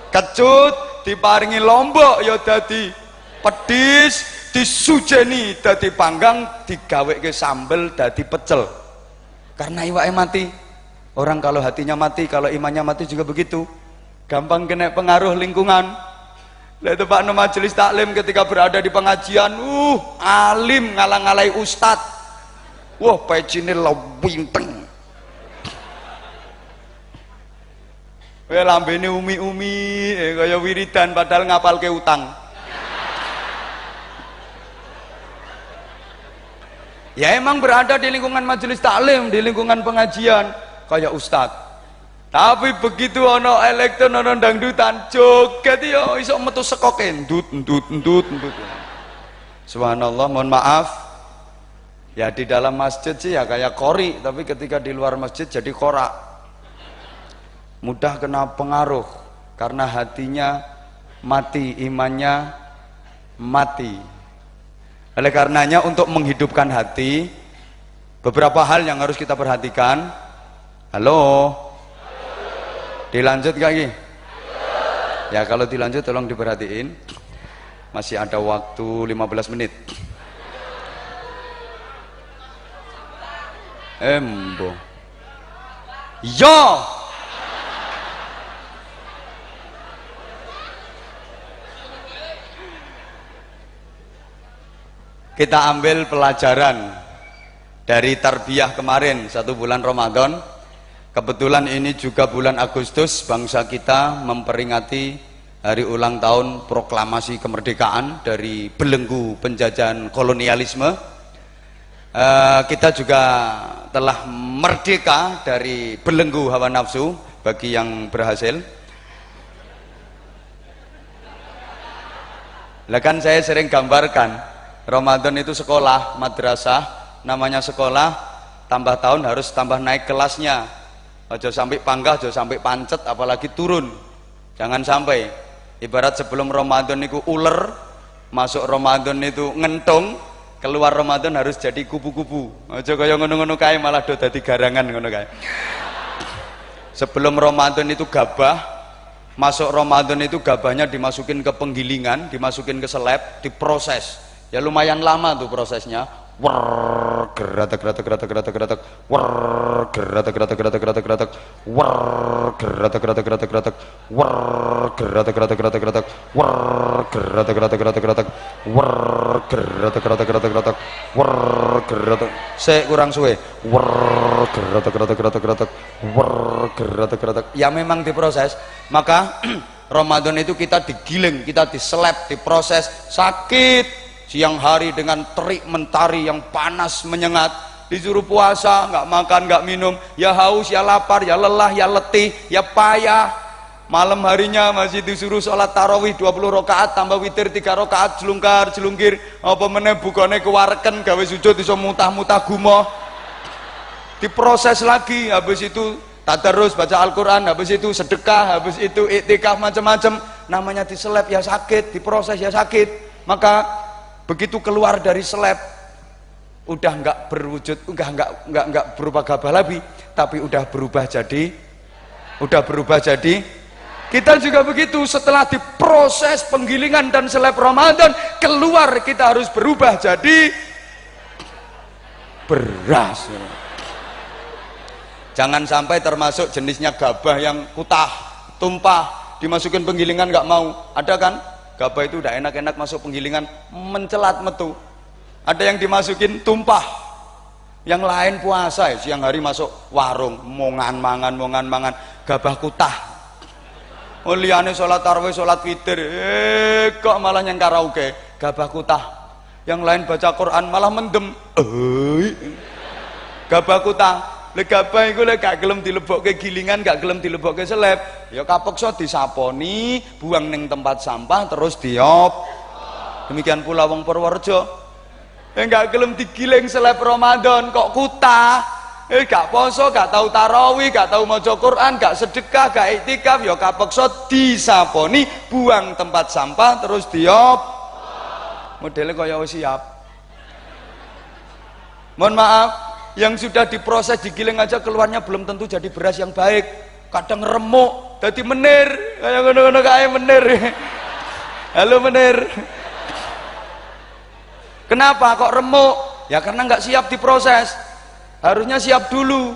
A: kecut, diparingi lombok ya dadi pedis, disujeni dadi panggang, digaweke sambel dadi pecel. Karena iwake mati. Orang kalau hatinya mati, kalau imannya mati juga begitu, gampang kena pengaruh lingkungan. Lihat Pak no majelis taklim ketika berada di pengajian, alim ngalang-ngalai ustad, wah pecine lawinteng, lambene umi-umi, kaya wiridan padahal ngapalke utang. Ya emang berada di lingkungan majelis taklim, di lingkungan pengajian, kayak ustad. Tapi begitu ono elektron, ono dangdutan, joget yo iso metu sekoke, endut. Subhanallah, mohon maaf. Ya di dalam masjid sih ya kayak kori, tapi ketika di luar masjid jadi korak. Mudah kena pengaruh karena hatinya mati, imannya mati. Oleh karenanya untuk menghidupkan hati, beberapa hal yang harus kita perhatikan. Halo? Dilanjut gak Ki? Ya kalau dilanjut tolong diperhatiin. Masih ada waktu 15 menit. Embo. Yo. Kita ambil pelajaran dari tarbiyah kemarin 1 bulan Ramadan. Kebetulan ini juga bulan Agustus, bangsa kita memperingati hari ulang tahun proklamasi kemerdekaan dari belenggu penjajahan kolonialisme. Kita juga telah merdeka dari belenggu hawa nafsu bagi yang berhasil. Lah kan saya sering gambarkan, Ramadan itu sekolah, madrasah, namanya sekolah, tambah tahun harus tambah naik kelasnya. Aja sampai panggah, aja sampai pancet, apalagi turun. Jangan sampai. Ibarat sebelum Ramadan itu ular, masuk Ramadan itu ngentung, keluar Ramadan harus jadi kupu-kupu. Aja kaya ngono-ngono kae malah do dadi garangan ngono kae. Sebelum Ramadan itu gabah, masuk Ramadan itu gabahnya dimasukin ke penggilingan, dimasukin ke seleb, diproses. Ya lumayan lama tuh prosesnya. War geratak war geratak war geratak war geratak war geratak war geratak war geratak saya kurang suwe war geratak war geratak ya memang diproses. Maka Ramadan itu kita digiling, kita diseleb, diproses, sakit. siang hari dengan terik mentari yang panas menyengat, disuruh puasa, nggak makan nggak minum, ya haus ya lapar ya lelah ya letih ya payah. Malam harinya masih disuruh sholat tarawih 20 rakaat tambah witir 3 rakaat, jelungkar jelungkir apa meneh bukane kewareken gawe sujud iso mutah-mutah gumoh, diproses lagi. Habis itu tadarus baca Al-Quran, habis itu sedekah, habis itu iktikaf, macam-macam. Namanya diseleb ya sakit, diproses ya sakit. Maka begitu keluar dari seleb udah nggak berwujud, nggak berupa gabah lagi, tapi udah berubah jadi kita juga begitu. Setelah diproses penggilingan dan seleb Ramadan keluar, kita harus berubah jadi beras. Jangan sampai termasuk jenisnya gabah yang kutah, tumpah, dimasukin penggilingan nggak mau. Ada kan gabah itu udah enak-enak masuk penggilingan mencelat metu. Ada yang dimasukin tumpah, yang lain puasa ya, siang hari masuk warung mongan mangan gabah kutah. Oh liyane sholat tarawih sholat witir, kok malah yang karaoke gabah kutah. Yang lain baca Quran malah mendem, gabah kutah. Lek gabah iku lek gak gelem dilebokke gilingan, gak gelem dilebokke seleb, ya kapeksa disaponi, buang ning tempat sampah terus diop. Demikian pula wong Purworejo, gak gelem digiling seleb Ramadan kok kutah, gak poso, gak tahu tarawih, gak tahu maca Quran, gak sedekah, gak iktikaf, ya kapeksa disaponi, buang tempat sampah terus diop. Modelnya kaya wis siap. Mohon maaf, yang sudah diproses digiling aja keluarnya belum tentu jadi beras yang baik. Kadang remuk jadi menir, kayak ngono-ngono kayak menir. Halo menir. Kenapa kok remuk? Ya karena nggak siap diproses. Harusnya siap dulu.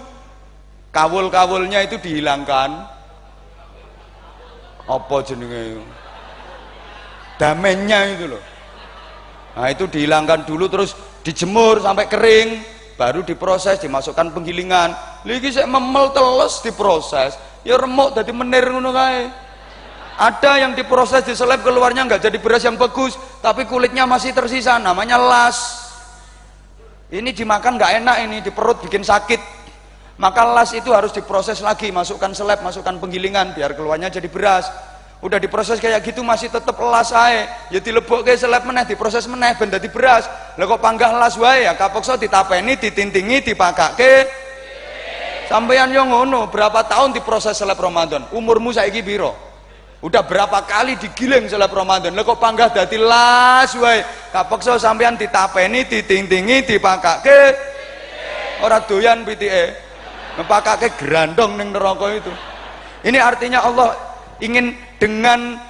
A: Kawul-kawulnya itu dihilangkan. Apa jenenge? Damennya itu loh. Nah itu dihilangkan dulu, terus dijemur sampai kering, baru diproses, dimasukkan penggilingan. Lagi saya memel teles diproses, ya remuk jadi menir ngono kae. Ada yang diproses diseleb keluarnya nggak jadi beras yang bagus, tapi kulitnya masih tersisa, namanya las. Ini dimakan nggak enak, ini di perut bikin sakit. Maka las itu harus diproses lagi, masukkan seleb, masukkan penggilingan biar keluarnya jadi beras. Udah diproses kayak gitu masih tetep las ae, ya dilebokke seleb meneh, diproses meneh ben dadi beras. Lah kok panggah las wae, ya kapeksa ditapeni, ditintingi, dipakake. Sampeyan yo ngono, berapa tahun diproses seleb Ramadan? Umurmu saiki piro? Udah berapa kali digiling seleb Ramadan? Lah kok panggah dadi las wae? Kapeksa sampeyan ditapeni, ditintingi, dipakake. Ora doyan pitike. Ngepakake grandong ning neraka itu. Ini artinya Allah ingin dengan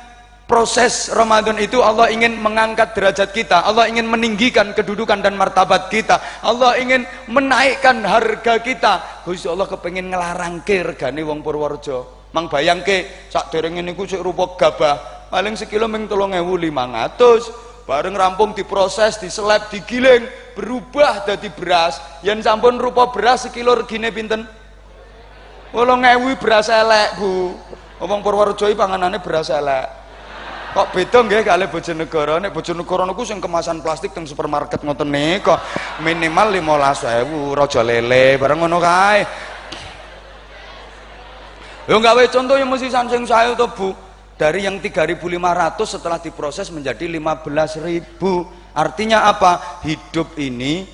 A: proses Ramadan itu, Allah ingin mengangkat derajat kita, Allah ingin meninggikan kedudukan dan martabat kita, Allah ingin menaikkan harga kita. Gusti Allah kepengin nglarangke regane wong Purworejo. Mang bayangke sakderenge niku sik rupa gabah paling sekilo ming 3.500, bareng rampung diproses, diseleb, digiling, berubah dadi beras. Yen sampun rupa beras sekilo regine pinten? 8.000 beras elek, Bu. Wong Purworejo iki panganane beras elek. Kok beda nggih kali Bojonegoro? Nek Bojonegoro niku sing kemasan plastik teng supermarket ngoten niku minimal 15.000, raja lele bareng ngono kae. Yo gawe contoh yang mesti sansing saya to, Bu. Dari yang 3.500 setelah diproses menjadi 15.000. Artinya apa? Hidup ini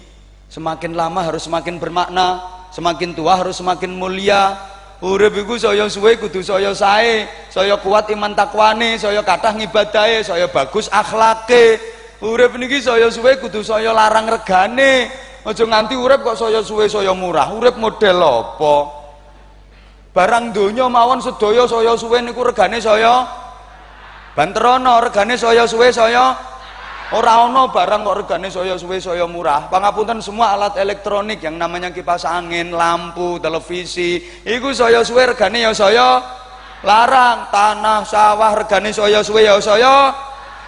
A: semakin lama harus semakin bermakna, semakin tua harus semakin mulia. Urip iku saya suwe kudu saya sae, saya kuat iman takwane, saya kathah ngibadahe, saya bagus akhlake. Urip niki saya suwe kudu saya larang regane. Aja nganti urip kok saya suwe saya murah. Urip model apa? Barang donya mawon sedaya saya suwe niku regane saya banterono, regane saya suwe saya ora ana barang kok regane saya suwe saya murah. Pangapunten, semua alat elektronik yang namanya kipas angin, lampu, televisi, iku saya suwe regane ya saya larang. Tanah, sawah regane saya suwe ya saya.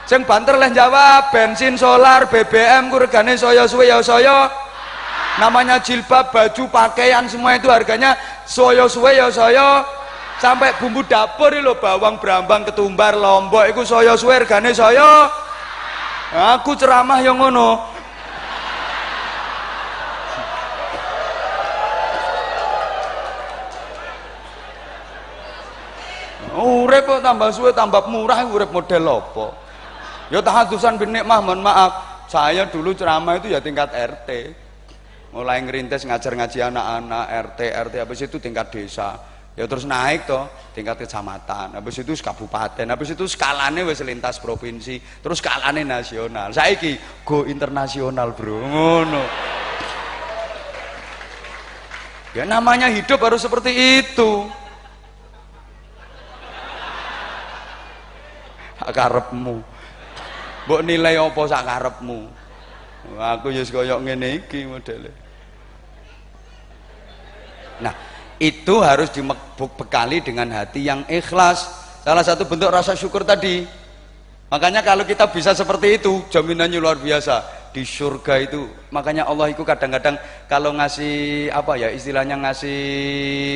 A: Sing banter leh jawab, bensin, solar, BBM ku regane saya suwe ya saya. Namanya jilbab, baju, pakaian semua itu harganya saya suwe ya saya. Sampai bumbu dapur lho, bawang, brambang, ketumbar, lombok iku saya suwe regane saya. Aku ceramah yang ngono. Urip kok tambah suwe tambah murah, urip model apa? Ya tahadzusan bin nikmah, mohon maaf. Saya dulu ceramah itu ya tingkat RT. Mulai ngerintis ngajar ngaji anak-anak RT habis itu tingkat desa. Ya terus naik toh tingkat kecamatan. Habis itu kabupaten, habis itu skalane wis lintas provinsi, terus skalane nasional. Saiki go internasional, Bro. Ngono. Ya namanya hidup harus seperti itu. Karepmu mbok nilai apa sak karepmu. Aku ya koyo ngene iki modele. Nah itu harus dibekali dengan hati yang ikhlas. Salah satu bentuk rasa syukur tadi. Makanya kalau kita bisa seperti itu jaminannya luar biasa di surga itu. Makanya Allah itu kadang-kadang kalau ngasih apa ya istilahnya, ngasih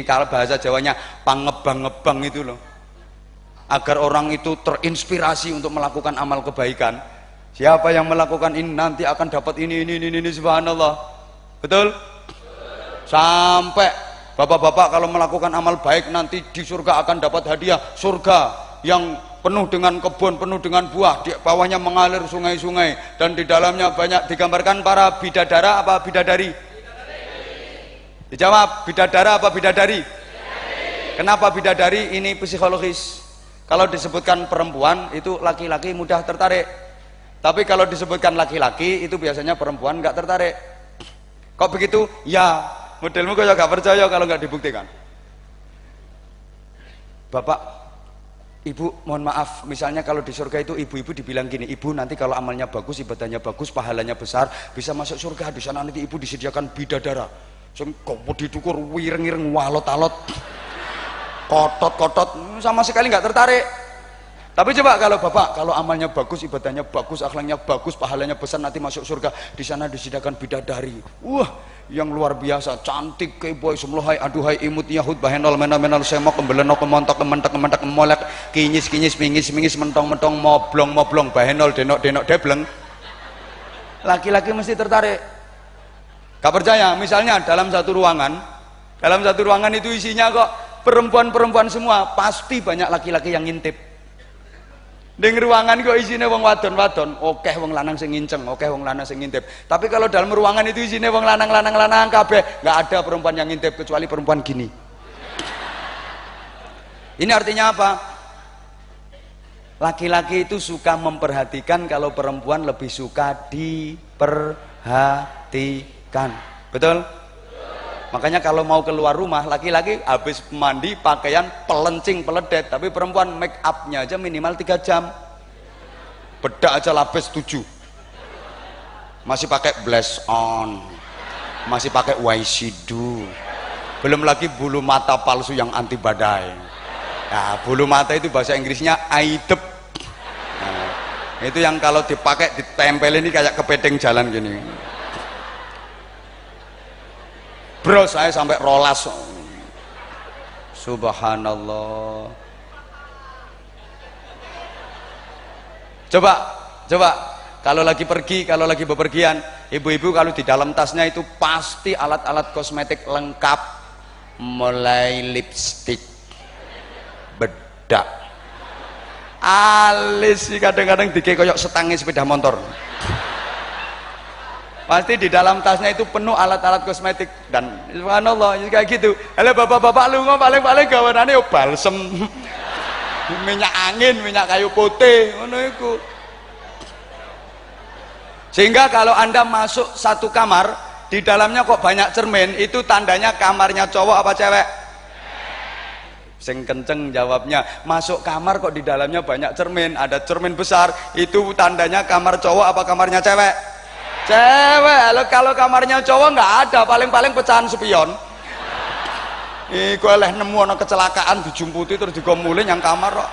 A: kalau bahasa Jawanya pangebang-ngebang itu loh, agar orang itu terinspirasi untuk melakukan amal kebaikan. Siapa yang melakukan ini nanti akan dapat ini subhanallah. Betul? Sampai bapak-bapak kalau melakukan amal baik nanti di surga akan dapat hadiah surga yang penuh dengan kebun, penuh dengan buah, di bawahnya mengalir sungai-sungai dan di dalamnya banyak digambarkan para bidadara apa bidadari? Dijawab, bidadara apa bidadari? Kenapa bidadari? Ini psikologis. Kalau disebutkan perempuan itu laki-laki mudah tertarik, tapi kalau disebutkan laki-laki itu biasanya perempuan nggak tertarik. Kok begitu? Ya modelmu kok nggak percaya kalau nggak dibuktikan. Bapak, ibu, mohon maaf, misalnya kalau di surga itu ibu-ibu dibilang gini, ibu nanti kalau amalnya bagus, ibadahnya bagus, pahalanya besar, bisa masuk surga. Di sana nanti ibu disediakan bidadara, sing kompodi dukur wireng-ireng walot-alot, kotot-kotot, sama sekali nggak tertarik. Tapi coba kalau bapak, kalau amalnya bagus, ibadahnya bagus, akhlaknya bagus, pahalanya besar, nanti masuk surga, di sana disediakan bidadari, wah yang luar biasa, cantik, keboy, semlohai, aduhai, imut, yahud, bahenol, menol, semok, kebelenok, kemontok, kementek, kemolek, kinyis, mingis, mentong, moblong, bahenol, denok, debleng. Laki-laki mesti tertarik. Gak percaya? Misalnya dalam satu ruangan itu isinya kok perempuan-perempuan semua, pasti banyak laki-laki yang ngintip. Di ruangan kok isinya wong wadon, oke wong lanang sing nginceng, oke wong lanang sing ngintip. Tapi kalau dalam ruangan itu isinya wong lanang kabeh, nggak ada perempuan yang ngintip kecuali perempuan gini. Ini artinya apa? Laki-laki itu suka memperhatikan, kalau perempuan lebih suka diperhatikan. Betul? Makanya kalau mau keluar rumah, laki-laki habis mandi pakaian pelencing peledet, tapi perempuan make upnya aja minimal 3 jam, bedak aja lapis 7, masih pakai blush on, masih pakai eyeshadow, belum lagi bulu mata palsu yang anti badai. Nah, bulu mata itu bahasa Inggrisnya aidep. Nah, itu yang kalau dipakai ditempel ini kayak kepiting jalan gini. Bro, saya sampai rolas. Subhanallah. Coba kalau lagi pergi, kalau lagi bepergian, ibu-ibu kalau di dalam tasnya itu pasti alat-alat kosmetik lengkap, mulai lipstick, bedak, alis sih kadang-kadang dikei koyok setangi sepeda motor. Pasti di dalam tasnya itu penuh alat-alat kosmetik. Dan subhanallah kayak gitu. Halo bapak-bapak lu paling gawanane yo balsem, minyak angin, minyak kayu putih, ngono iku. Sehingga kalau Anda masuk satu kamar, di dalamnya kok banyak cermin, itu tandanya kamarnya cowok apa cewek? Sing kenceng jawabnya. Masuk kamar kok di dalamnya banyak cermin, ada cermin besar, itu tandanya kamar cowok apa kamarnya cewek? Cewek. Kalau kamarnya cowok nggak ada, paling-paling pecahan spion. Iku eleh nemu ana kecelakaan dijumputi terus digomulin yang kamar kok.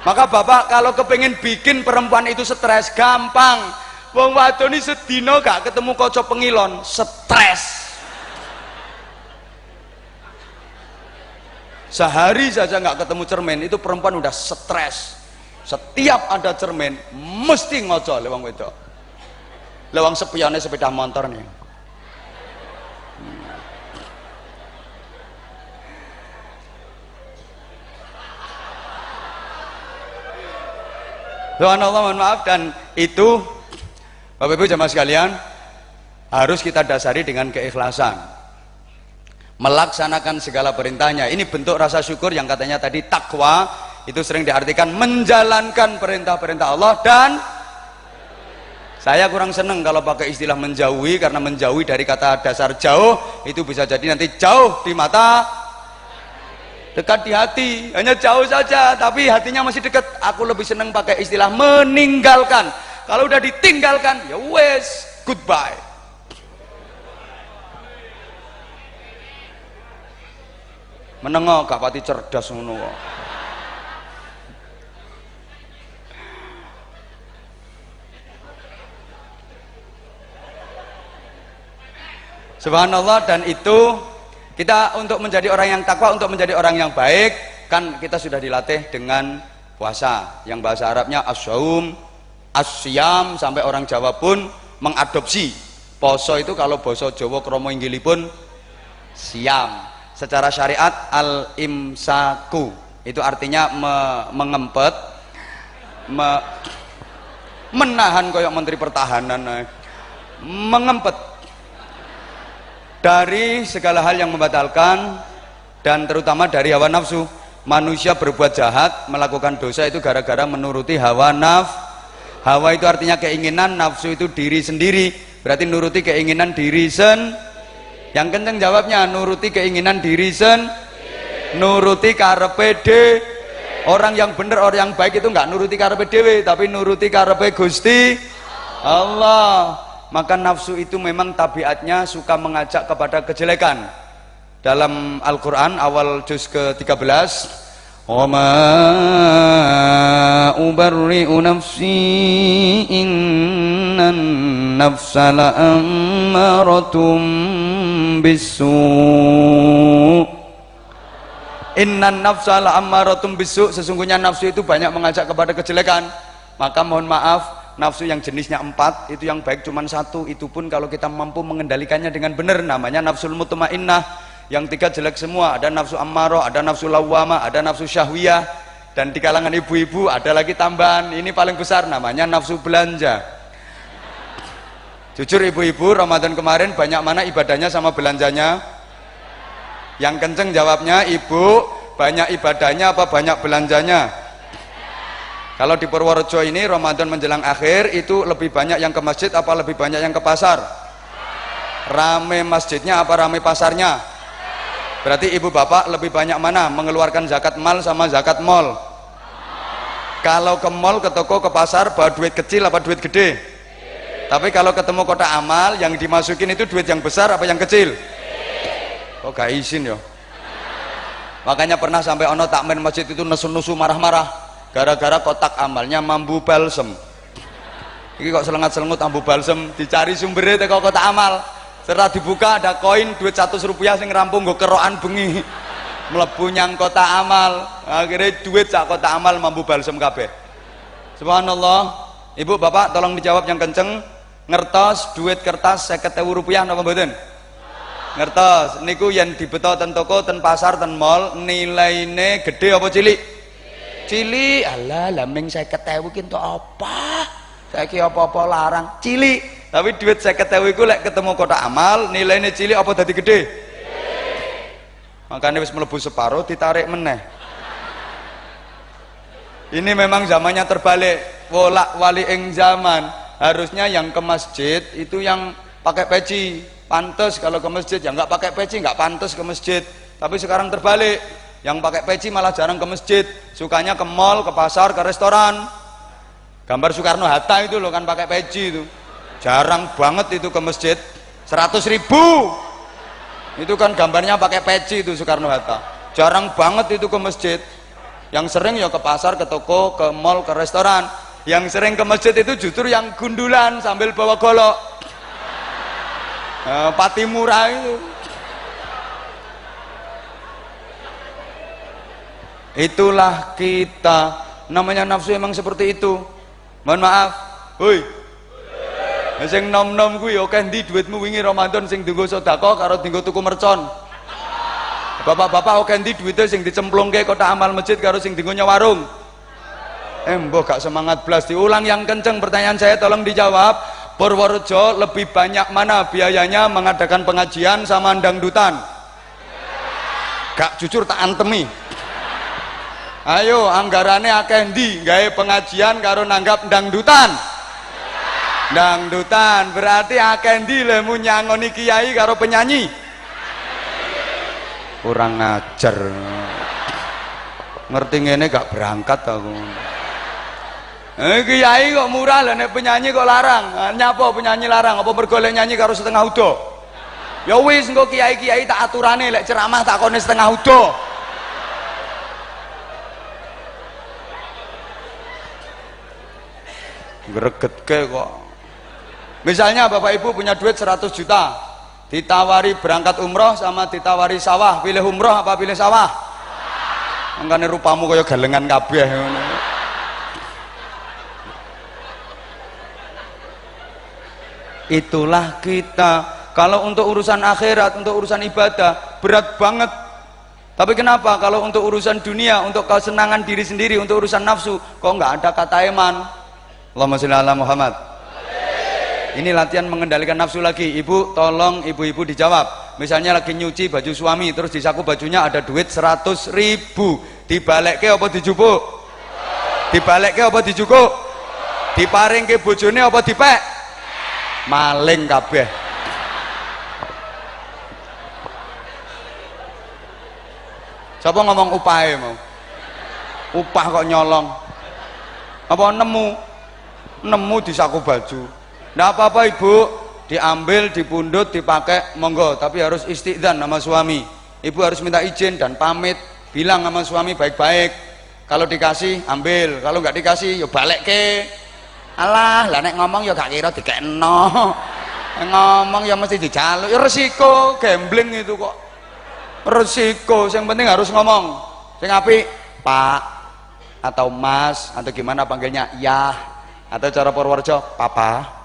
A: Maka bapak kalau kepengin bikin perempuan itu stres, gampang. Wong wadon iki sedina gak ketemu kaca pengilon, stres. Sehari saja nggak ketemu cermin, itu perempuan udah stres. Setiap ada cermin mesti ngoco lewang wedok. Lewang sepionnya sepeda motor nih. Subhanallah, mohon maaf. Dan itu Bapak Ibu jamaah sekalian harus kita dasari dengan keikhlasan, melaksanakan segala perintahnya. Ini bentuk rasa syukur yang katanya tadi takwa, itu sering diartikan menjalankan perintah-perintah Allah. Dan saya kurang seneng kalau pakai istilah menjauhi, karena menjauhi dari kata dasar jauh itu bisa jadi nanti jauh di mata, dekat di hati, hanya jauh saja tapi hatinya masih dekat. Aku lebih seneng pakai istilah meninggalkan. Kalau udah ditinggalkan ya wes, goodbye. Menengok gak pati cerdas ngono kok. Subhanallah. Dan itu kita untuk menjadi orang yang takwa, untuk menjadi orang yang baik, kan kita sudah dilatih dengan puasa yang bahasa Arabnya as-saum, as-siyam, sampai orang Jawa pun mengadopsi poso itu. Kalau basa Jawa krama inggilipun siam. Secara syariat al-imsaku itu artinya mengempet, menahan koyok menteri pertahanan, mengempet dari segala hal yang membatalkan, dan terutama dari hawa nafsu. Manusia berbuat jahat, melakukan dosa itu gara-gara menuruti hawa nafsu. Hawa itu artinya keinginan, nafsu itu diri sendiri, berarti nuruti keinginan diri Yang kenceng jawabnya, nuruti keinginan diri nuruti karepe dhewe. Orang yang bener, orang yang baik itu enggak nuruti karepe dhewe, tapi nuruti karepe Gusti Allah. Maka nafsu itu memang tabiatnya suka mengajak kepada kejelekan. Dalam Al-Quran awal juz ke-13, wa ma ubarri'u nafsi innan nafsa la'ammaratum bisu'. Innan nafsa la'ammaratum bisu', sesungguhnya nafsu itu banyak mengajak kepada kejelekan. Maka mohon maaf, nafsu yang jenisnya 4 itu yang baik cuma 1. Itu pun kalau kita mampu mengendalikannya dengan benar, namanya nafsul mutmainnah. Yang 3 jelek semua, ada nafsu ammarah, ada nafsu lawwamah, ada nafsu syahwiyah. Dan di kalangan ibu-ibu ada lagi tambahan, ini paling besar, namanya nafsu belanja. Jujur ibu-ibu, Ramadan kemarin banyak mana ibadahnya sama belanjanya? Yang kenceng jawabnya, ibu, banyak ibadahnya apa banyak belanjanya? Kalau di Purworejo ini Ramadan menjelang akhir itu lebih banyak yang ke masjid apa lebih banyak yang ke pasar? Rame masjidnya apa rame pasarnya? Berarti ibu bapak lebih banyak mana mengeluarkan zakat mal sama zakat mall? Kalau ke mall, ke toko, ke pasar bawa duit kecil apa duit gede? Tapi kalau ketemu kotak amal yang dimasukin itu duit yang besar apa yang kecil? Kok gak izin ya? Makanya pernah sampai ono takmir masjid itu nesu-nesu marah-marah gara-gara kotak amalnya mambu balsem. Ini kok selengat-selengut ambu balsem, dicari sumbernya teko kotak amal. Setelah dibuka ada koin duit 100 rupiah sing rampung nggo kerokan bengi. Mlebu nyang kotak amal. Akhirnya duit sak kotak amal mambu balsem kabeh. Subhanallah. Ibu bapak tolong dijawab yang kenceng. Ngertos duit kertas 50.000 rupiah napa mboten? Ngertos. Niku yen dibeto ten toko, ten pasar, ten mall, nilaine gede apa cilik? Cilik. Alah, laming 50.000 ki entuk apa? Saiki apa-apa larang. Cilik. Tapi duit 50.000 iku lek ketemu kotak amal nilainya cilik apa dadi gede? Makanya wis mlebu separuh ditarik meneh. Ini memang zamannya terbalik, wolak wali ing zaman. Harusnya yang ke masjid itu yang pakai peci, pantes kalau ke masjid. Yang nggak pakai peci nggak pantes ke masjid. Tapi sekarang terbalik, yang pakai peci malah jarang ke masjid, sukanya ke mall, ke pasar, ke restoran. Gambar Soekarno Hatta itu loh kan pakai peci itu. Jarang banget itu ke masjid. 100.000 itu kan gambarnya pakai peci itu Soekarno Hatta. Jarang banget itu ke masjid. Yang sering ya ke pasar, ke toko, ke mall, ke restoran. Yang sering ke masjid itu justru yang gundulan sambil bawa golok. Pati murah itu. Itulah kita namanya nafsu emang seperti itu. Mohon maaf, hoi sing nom-nom kuwi oke ndi duitmu wingi Ramadan sing dienggo sedekah karo dienggo tuku mercon. Bapak-bapak oke ndi duitnya sing dicemplungke kotak amal masjid karo sing dienggo warung. Mbok gak semangat blas, diulang yang kenceng pertanyaan saya tolong dijawab. Purworejo lebih banyak mana biayanya mengadakan pengajian sama dangdutan? Gak jujur tak antemi. Ayo anggarannya akeh ndi gawe pengajian karo nanggap dangdutan? Dangdutan berarti akeh ndi lemu nyangoni kiai karo penyanyi? Kurang ngajar. Ngerti ngene gak berangkat aku. Kiai kok murah lah, nek penyanyi kok larang. Nyapa penyanyi larang? Apa mergo lek nyanyi karo setengah udo? Ya wis engko kiai-kiai tak aturane lek ceramah tak kone setengah udo. Gregetke kok. Misalnya Bapak Ibu punya duit 100 juta, ditawari berangkat umroh sama ditawari sawah, pilih umroh apa pilih sawah? Mangkane rupamu kaya galengan kabeh ngono. Itulah kita. Kalau untuk urusan akhirat, untuk urusan ibadah berat banget. Tapi kenapa kalau untuk urusan dunia, untuk kesenangan diri sendiri, untuk urusan nafsu kok nggak ada kata eman? Allahumma sholli ala Muhammad. Ini latihan mengendalikan nafsu lagi. Ibu tolong ibu-ibu dijawab. Misalnya lagi nyuci baju suami, terus di saku bajunya ada duit 100.000. Dibalekke apa dijupuk? Dibalekke apa dijukuk? Diparingke bojone apa dipek? Maling kabeh. Siapa ngomong upahe mau? Upah kok nyolong? Apa nemu di saku baju? Nggak apa-apa ibu, diambil, dipundut, dipakai, monggo. Tapi harus istidzan sama suami. Ibu harus minta izin dan pamit, bilang sama suami baik-baik. Kalau dikasih, ambil. Kalau nggak dikasih, ya balik ke. Alah, lah nek ngomong ya gak kira dikekno. Ngomong ya mesti dijaluk. Ya resiko, gambling itu kok. Resiko, yang penting harus ngomong. Sing apik, Pak atau Mas atau gimana panggilnya, ya. Atau cara Purworejo, Papa.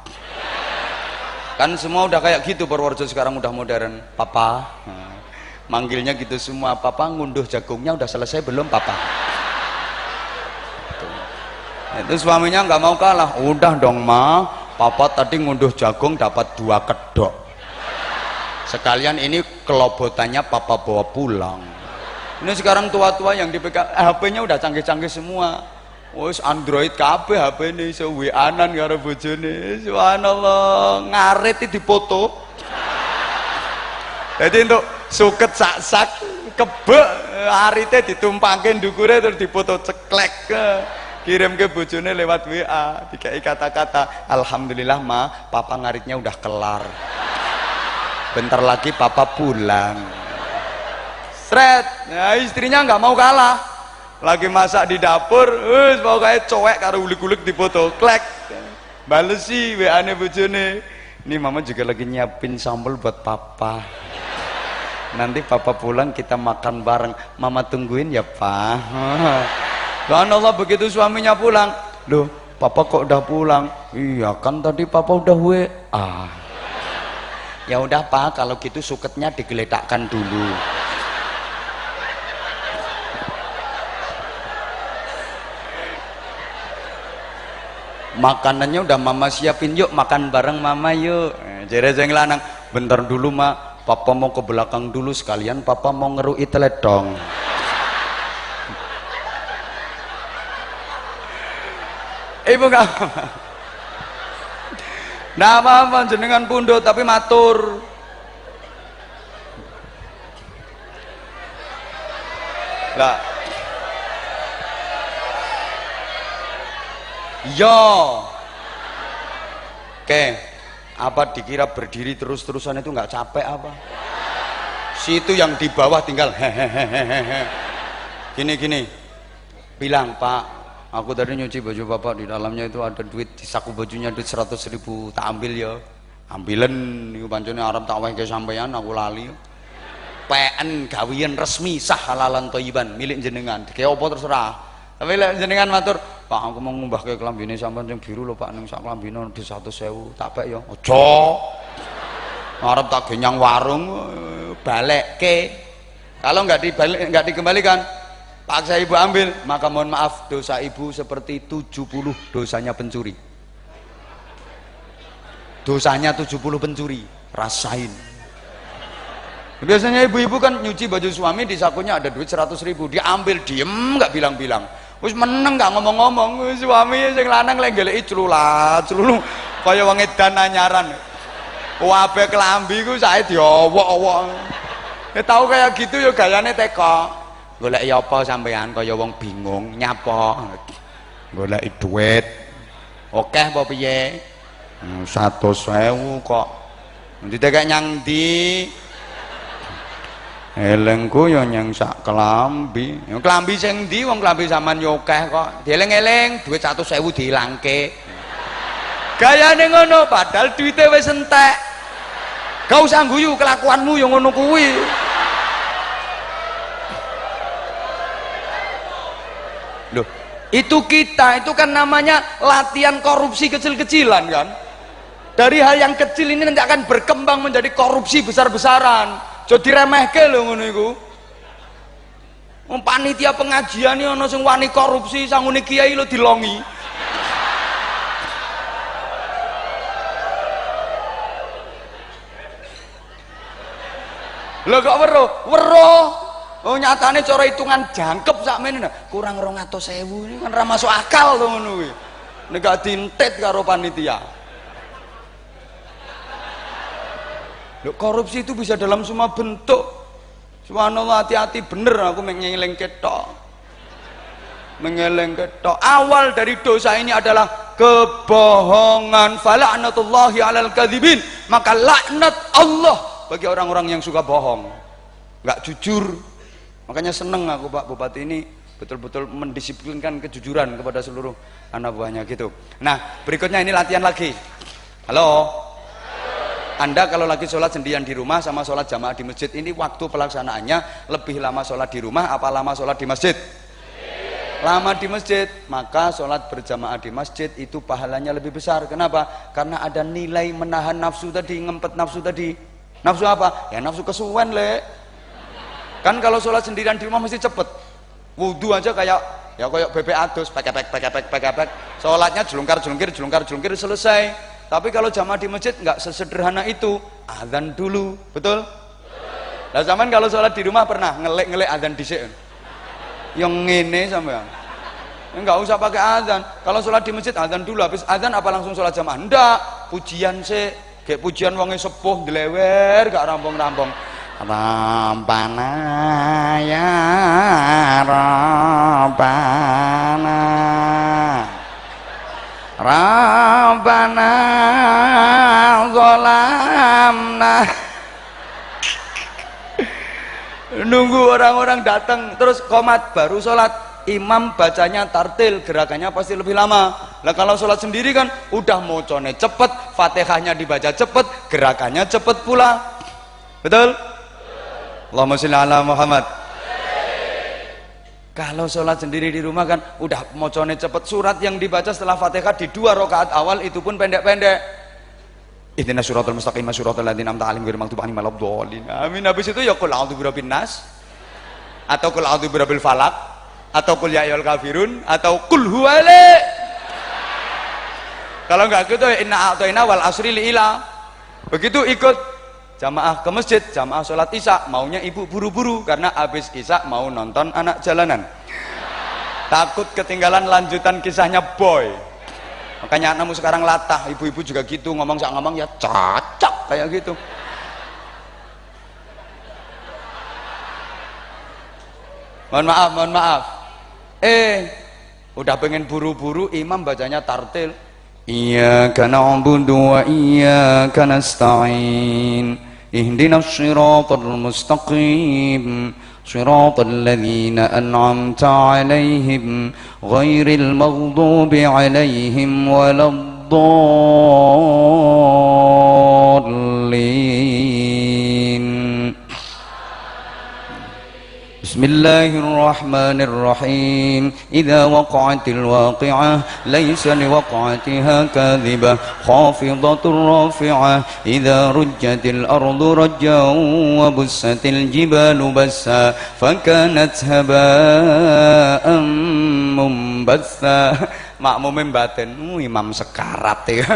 A: Kan semua udah kayak gitu, Purworejo sekarang udah modern. Papa, manggilnya gitu semua. Papa ngunduh jagungnya udah selesai belum Papa? Itu suaminya nggak mau kalah. Udah dong Ma, Papa tadi ngunduh jagung dapat 2 kedok. Sekalian ini kelobotannya Papa bawa pulang. Ini sekarang tua-tua yang dipegang HP-nya udah canggih-canggih semua. Wes Android kabeh HP ini iso WA-an karo bojone. Subhanallah, ngarit dipoto. Jadi untuk suket sak-sak kebek arite ditumpangke ndukure terus dipoto ceklek kirim ke bojone lewat WA, dikai kata-kata, alhamdulillah Ma, Papa ngaritnya udah kelar. Bentar lagi Papa pulang. Sret, nah, istrinya nggak mau kalah. Lagi masak di dapur, pokoknya cowek karo ulik-ulik dipoto, klek, balesi WA-ne bojone. Ini Mama juga lagi nyiapin sambal buat Papa. Nanti Papa pulang kita makan bareng. Mama tungguin ya Pak. Subhanallah, begitu suaminya pulang, loh Papa kok udah pulang? Iya kan tadi Papa udah WA. Ya udah Pak, kalau gitu suketnya digeletakkan dulu. Makanannya udah Mama siapin, yuk makan bareng Mama yuk. Jere jeng lanang, bentar dulu Ma, Papa mau ke belakang dulu sekalian Papa mau ngerui teledong. Ibu gak nah apa jenengan pundut tapi matur. Lah yo oke, apa dikira berdiri terus-terusan itu nggak capek apa? Situ yang di bawah tinggal hehehehe gini bilang, Pak, aku tadi nyuci baju Bapak, di dalamnya itu ada duit, di saku bajunya duit 100.000, tak ambil ya. Ambilen niku pancene arep tak wehke sampeyan, aku lali. PN gawian resmi sah halalan thayyiban milik jenengan. Kayak apa terserah. Tapi lek jenengan matur, Pak aku mau ngumbahke klambine sampean sing biru lho Pak ning sak klambine di 100.000 tak pek ya. Aja. Arep tak genyang warung balekke. Kalau enggak dikembalikan, paksa ibu ambil, maka mohon maaf dosa ibu seperti 70 dosanya pencuri. Dosanya 70 pencuri, rasain. Biasanya ibu-ibu kan nyuci baju suami di sakunya ada duit 100.000, dia ambil diem nggak bilang-bilang. Wis meneng nggak ngomong-ngomong, suami sing lanang lek goleki clulat, clulu kaya wong edan anyaran. Wabe kelambi ku sae diowok-owok. Ya tau kayak gitu ya gayane teko. Golek ya apa sampean kaya wong bingung nyapa. Golek duit. Oke apa piye? 100.000 kok. Ditekek nyang ndi? Elengku ya nyang sak kelambi. Ya kelambi sing ndi wong kelambi sampean yo akeh kok. Dieling-eling duit 100.000 dihilangke. Gayane ngono padahal duite wis entek. Gak usah guyu kelakuanmu yang ngono kuwi. Loh, itu kita, itu kan namanya latihan korupsi kecil-kecilan kan. Dari hal yang kecil ini nanti akan berkembang menjadi korupsi besar-besaran. Jadi remehke lho ngono iku. Wong panitia pengajian iki ana sing wani korupsi sangune kiai lho dilongi. Lho kok weruh. Oh nyatane cara hitungan jangkep sakmene kurang 200.000 ini kan ra masuk akal to ngono kuwi. Nek gak dintet karo panitia. Lho korupsi itu bisa dalam semua bentuk. Subhanallah, hati-hati bener aku mengeling ketok. Mengeling ketok. Awal dari dosa ini adalah kebohongan. Fala'natullahi 'alal kadzibin. Maka laknat Allah bagi orang-orang yang suka bohong, nggak jujur. Makanya seneng aku Pak Bupati ini betul-betul mendisiplinkan kejujuran kepada seluruh anak buahnya gitu. Nah berikutnya ini latihan lagi. Halo, Anda kalau lagi sholat sendirian di rumah sama sholat jamaah di masjid, ini waktu pelaksanaannya lebih lama sholat di rumah apa lama sholat di masjid? Lama di masjid, maka sholat berjamaah di masjid itu pahalanya lebih besar. Kenapa? Karena ada nilai menahan nafsu tadi, ngempet nafsu tadi. Nafsu apa? Ya nafsu kesuwen le. Kan kalau sholat sendirian di rumah mesti cepet. Wudhu aja kayak bebek adus, pek. Sholatnya jelungkar-jelungkir selesai. Tapi kalau jamaah di masjid nggak sesederhana itu. Azan dulu, betul? Lah zaman kalau sholat di rumah pernah ngelek azan dhisik. Yang ngene sampean. Enggak usah pakai azan. Kalau sholat di masjid azan dulu, habis azan apa langsung sholat jamaah? Enggak, pujian sih. Kayak pujian wonge sepuh dilewer gak rampung-rampung. Rabbana ya Rabbana Rabbana zalamna. Nunggu orang-orang datang terus qomat baru sholat. Imam bacanya tartil, gerakannya pasti lebih lama. Nah kalau sholat sendiri kan udah mocone cepet, fatihahnya dibaca cepet, gerakannya cepet pula. Betul? Allahumma sholli ala Muhammad. Kalau sholat sendiri di rumah kan udah mocone cepet, surat yang dibaca setelah fatihah di 2 rakaat awal itu pun pendek-pendek. Ihdinas siratal mustaqim siratal ladzina an'amta 'alaihim ghairil maghdubi 'alaihim waladdallin. Amin. Habis itu ya qul a'udzu birabbin nas atau qul a'udzu birabbil falaq atau qul ya ayyuhal kafirun atau qul huwale. Kalau enggak gitu inna a'tayna wal asri liila. Begitu ikut jamaah ke masjid, jamaah sholat isya, maunya ibu buru-buru karena habis isya mau nonton anak jalanan. Takut ketinggalan lanjutan kisahnya boy. Makanya anakmu sekarang latah, ibu-ibu juga gitu, ngomong ya cocok kayak gitu. Mohon maaf. Udah pengen buru-buru imam bacanya tartil. Iyyaka na'budu wa iyyaka nasta'in. Ihdinas siratal mustaqim. Siratal ladzina an'amta 'alaihim ghairil maghdubi 'alaihim waladdallin. Bismillahirrahmanirrahim. Idza waqa'atil waqi'ah laisa liwaqa'atiha kadhibah khafidatur rafi'ah idza rujjatil ardu rajjan wa bussatil jibalu bassa fakanat haba'an mumbatsa. Makmume batin imam sekarat ya.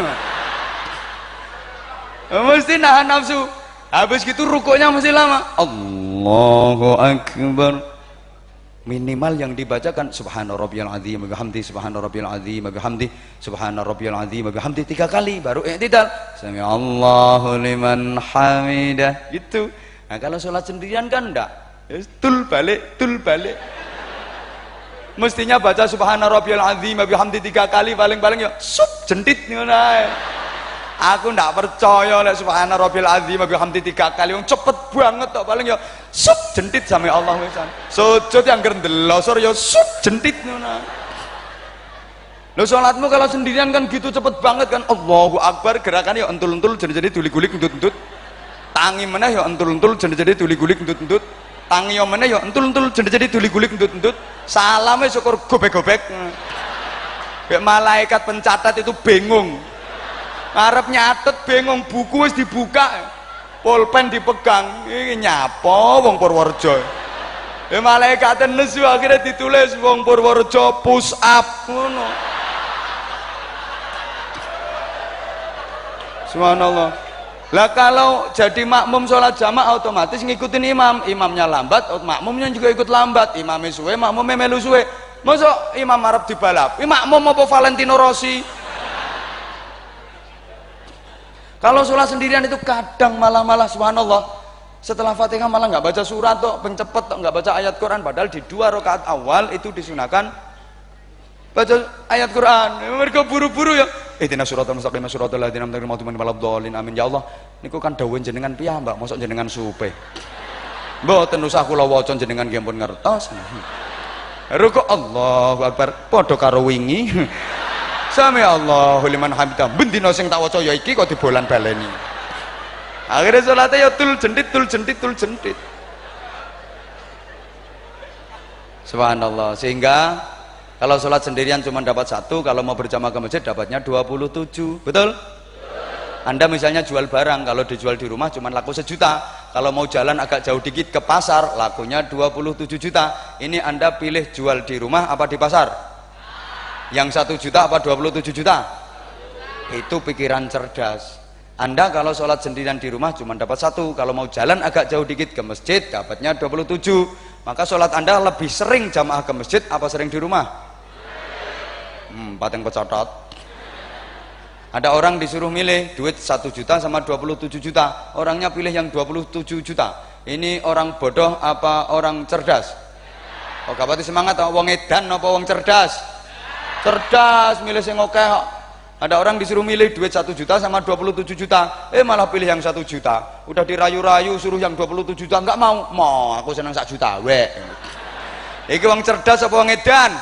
A: Mesti nahan nafsu. Habis gitu rukuknya mesti lama. Allahu Akbar. Minimal yang dibacakan subhana rabbiyal azim wa bihamdi subhana rabbiyal azim wa bihamdi subhana rabbiyal azim wa bihamdi 3 kali baru i'tidal. Sami Allahu liman hamidah. Gitu. Nah, kalau sholat sendirian kan enggak. Tul balik, tul balik. Mestinya baca subhana rabbiyal azim wa bihamdi 3 kali paling-paling ya sup jentit ngono ae. Aku ndak percaya nek subhana rabbil azim wa bihamdi 3 kali wong cepet banget tok paling ya sup jentit sami Allah wisan. Sujud yang ndelosor ya sup jentit ngono. Lho salatmu kalau sendirian kan gitu cepet banget kan. Allahu Akbar gerakannya ya entul-entul jadi tuli-gulik entut-entut. Tangi meneh ya entul-entul jadi tuli-gulik entut-entut. Tangi yo meneh ya entul-entul jadi tuli-gulik entut-entut. Salame syukur gobek-gobek. Kayak malaikat pencatat itu bingung. Ngarep nyatet bingung, buku wis dibuka, pulpen dipegang, ini nyapa wong Purworejo. Malaikat nesu akhirnya ditulis wong Purworejo push up ngono. Subhanallah. Lah kalau jadi makmum sholat jamaah otomatis ngikutin imam, imamnya lambat, makmumnya juga ikut lambat, imamnya suwe, makmumnya melu suwe. Masa imam arep dibalap, makmum apa Valentino Rossi? Kalau sholat sendirian itu kadang malah subhanallah setelah Fatihah malah nggak baca surat tuh pencepet nggak baca ayat Quran, padahal di 2 rakaat awal itu disunahkan baca ayat Quran. Mereka buru-buru ya ihdinas siratal mustaqim siratal ladzina an'amta 'alaihim ghairil maghdubi 'alaihim amin. Ya Allah niku kan dawuh jenengan piyambak mosok jenengan supe mboten usah kula waca jenengan nggih pun ngertos. Rukuk Allahu Akbar padha karo wingi. Sami Allahu liman hamidah. Bendina sing tak waca ya iki kok dibolan baleni. Akhirnya salate ya tul jentit. Subhanallah. Sehingga kalau sholat sendirian cuma dapat 1, kalau mau berjamaah ke masjid dapatnya 27. Betul? Anda misalnya jual barang, kalau dijual di rumah cuma laku 1 juta. Kalau mau jalan agak jauh dikit ke pasar, lakunya 27 juta. Ini Anda pilih jual di rumah apa di pasar? Yang 1 juta apa 27 juta? Itu pikiran cerdas. Anda kalau sholat sendirian di rumah cuma dapat 1, kalau mau jalan agak jauh dikit ke masjid dapatnya 27. Maka sholat Anda lebih sering jamaah ke masjid apa sering di rumah? Pateng kecotot. Ada orang disuruh milih duit 1 juta sama 27 juta, orangnya pilih yang 27 juta. Ini orang bodoh apa orang cerdas? Oh gak semangat, wong edan apa wong cerdas? Cerdas, milih sing akeh. Ada orang disuruh milih duit 1 juta sama 27 juta, malah pilih yang 1 juta. Udah dirayu-rayu suruh yang 27 juta, enggak mau. Mau, aku senang 1 juta wek. Iki wong cerdas apa wong edan?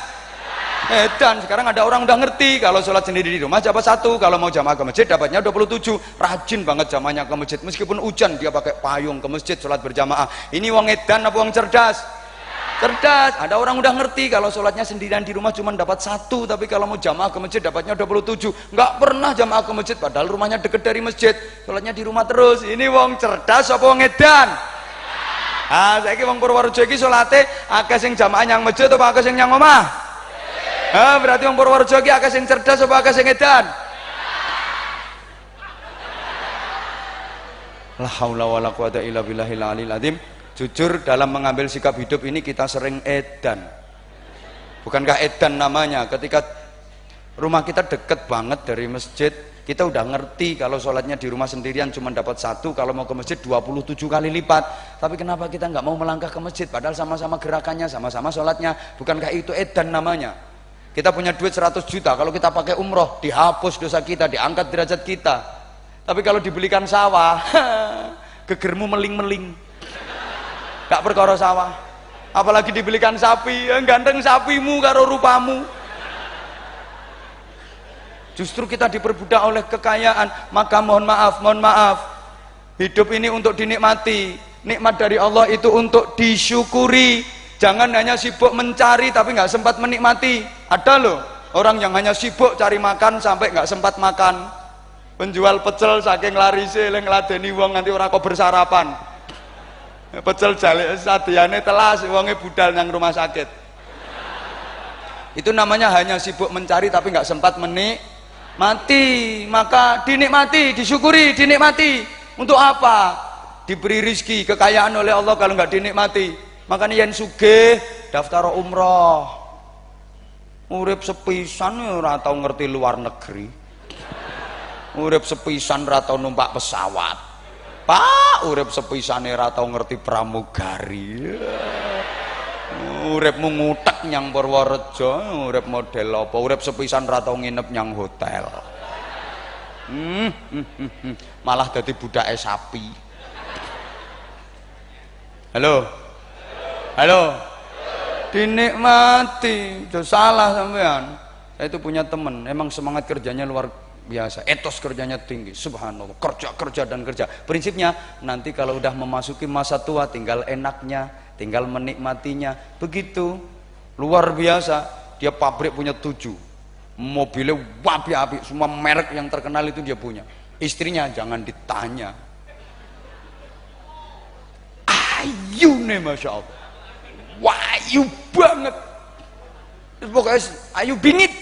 A: Edan. Sekarang ada orang udah ngerti kalau sholat sendiri di rumah dapat 1, kalau mau jamaah ke masjid dapatnya 27. Rajin banget jamaahnya ke masjid, meskipun hujan dia pakai payung ke masjid sholat berjamaah. Ini wong edan apa wong cerdas? Cerdas. Ada orang udah ngerti kalau sholatnya sendirian di rumah cuma dapat 1, tapi kalau mau jamaah ke masjid dapatnya 27. Nggak pernah jamaah ke masjid padahal rumahnya deket dari masjid, sholatnya di rumah terus. Ini wong cerdas apa wong edan? Saiki wong Purworejo iki sholate akeh sing jamaah nyang masjid apa akeh sing nyang omah? Berarti wong Purworejo iki akeh sing cerdas apa akeh sing edan? La haula wala quwata illa billahil aliyil azim. Jujur dalam mengambil sikap hidup ini kita sering edan. Bukankah edan namanya? Ketika rumah kita deket banget dari masjid, kita udah ngerti kalau sholatnya di rumah sendirian cuma dapat 1, kalau mau ke masjid 27 kali lipat. Tapi kenapa kita nggak mau melangkah ke masjid? Padahal sama-sama gerakannya, sama-sama sholatnya. Bukankah itu edan namanya? Kita punya duit 100 juta, kalau kita pakai umroh dihapus dosa kita, diangkat derajat kita. Tapi kalau dibelikan sawah, gegermu meling-meling. Gak perkara sawah, apalagi dibelikan sapi, ganteng sapimu karo rupamu. Justru kita diperbudak oleh kekayaan. Maka mohon maaf, hidup ini untuk dinikmati. Nikmat dari Allah itu untuk disyukuri. Jangan hanya sibuk mencari tapi nggak sempat menikmati. Ada loh orang yang hanya sibuk cari makan sampai nggak sempat makan. Penjual pecel saking larise leng ngladeni wong nganti ora kok bersarapan. Pecel jalik sadiane telas wonge budal nang rumah sakit. Itu namanya hanya sibuk mencari tapi nggak sempat menikmati. Maka dinikmati, disyukuri, dinikmati. Untuk apa? Diberi rizki, kekayaan oleh Allah kalau nggak dinikmati. Makanya yen sugih daftar umroh. Urip sepisan ora tau ngerti luar negeri. Urip sepisan ora tau numpak pesawat. Pak, urip sepisan ora tau ngerti pramugari. Uripmu ngutek nyang Purworejo, urip model apa? Urip sepisan ora tau nginep nyang hotel. Malah dadi budake sapi. Halo. Halo. Dinikmati. Itu salah sampean. Saya itu punya teman, emang semangat kerjanya luar biasa, etos kerjanya tinggi, subhanallah, kerja dan kerja. Prinsipnya nanti kalau udah memasuki masa tua tinggal enaknya, tinggal menikmatinya. Begitu luar biasa. Dia pabrik punya 7, mobilnya wapi-api, semua merek yang terkenal itu dia punya. Istrinya jangan ditanya, ayu nih masya Allah, wayu banget. Terus pokoknya ayu bingit,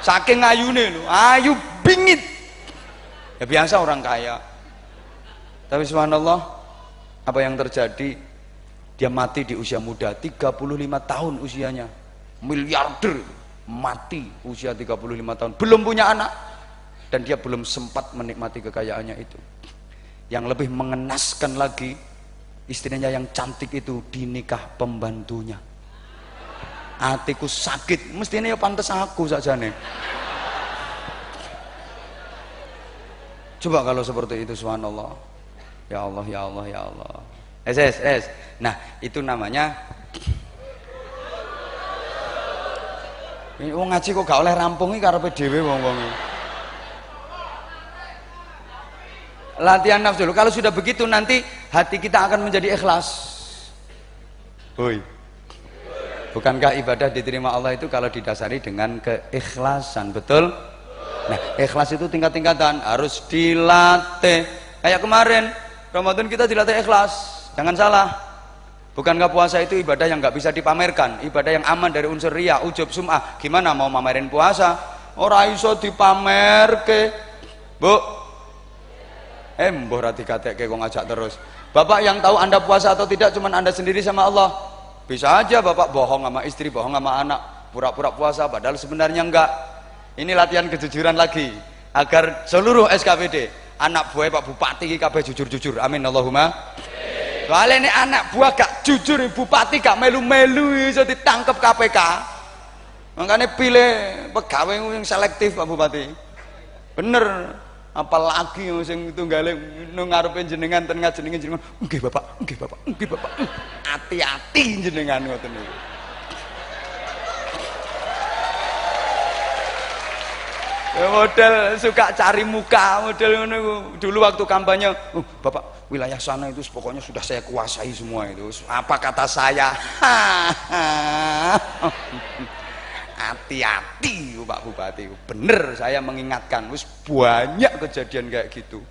A: saking ayune lho, ayu bingit. Ya biasa orang kaya. Tapi subhanallah, apa yang terjadi? Dia mati di usia muda, 35 tahun usianya. Miliarder mati usia 35 tahun, belum punya anak, dan dia belum sempat menikmati kekayaannya itu. Yang lebih mengenaskan lagi, istrinya yang cantik itu dinikah pembantunya. Hatiku sakit, mestinya ya pantas aku saja nih. Coba kalau seperti itu, subhanallah. Ya Allah, ya Allah, ya Allah. Nah, itu namanya ini wong ngaji kok gak oleh rampung iki karepe dhewe wong-wong. Latihan nafsu dulu. Kalau sudah begitu nanti hati kita akan menjadi ikhlas. Hoi. Bukankah ibadah diterima Allah itu kalau didasari dengan keikhlasan, betul? Nah, ikhlas itu tingkat-tingkatan, harus dilatih. Kayak kemarin Ramadan kita dilatih ikhlas. Jangan salah. Bukankah puasa itu ibadah yang nggak bisa dipamerkan, ibadah yang aman dari unsur riya, ujub, sum'ah. Gimana mau mamerin puasa? Ora iso dipamerke. Bu. Mbah ra dikatekke kok ngajak terus. Bapak yang tahu Anda puasa atau tidak cuman Anda sendiri sama Allah. Bisa aja Bapak bohong sama istri, bohong sama anak, pura-pura puasa padahal sebenarnya enggak. Ini latihan kejujuran lagi agar seluruh SKPD, anak buah Pak Bupati iki kabeh jujur-jujur. Amin Allahumma. Soalnya ini anak buah gak jujur, bupati gak melu-melu iso ditangkep KPK. Makanya pilih pegawai yang selektif Pak Bupati. Bener, apalagi yang sing tunggale ngarepe jenengan ten ngajenenge jenengan. Nggih Bapak, nggih Bapak, nggih Bapak. Hati-hati jenengan ngoten niku. Model suka cari muka, model ngono. Dulu waktu kampanye, Bapak wilayah sana itu pokoknya sudah saya kuasai semua itu. Apa kata saya? Hati-hati Pak Bupati. Bener saya mengingatkan, wis banyak kejadian kayak gitu.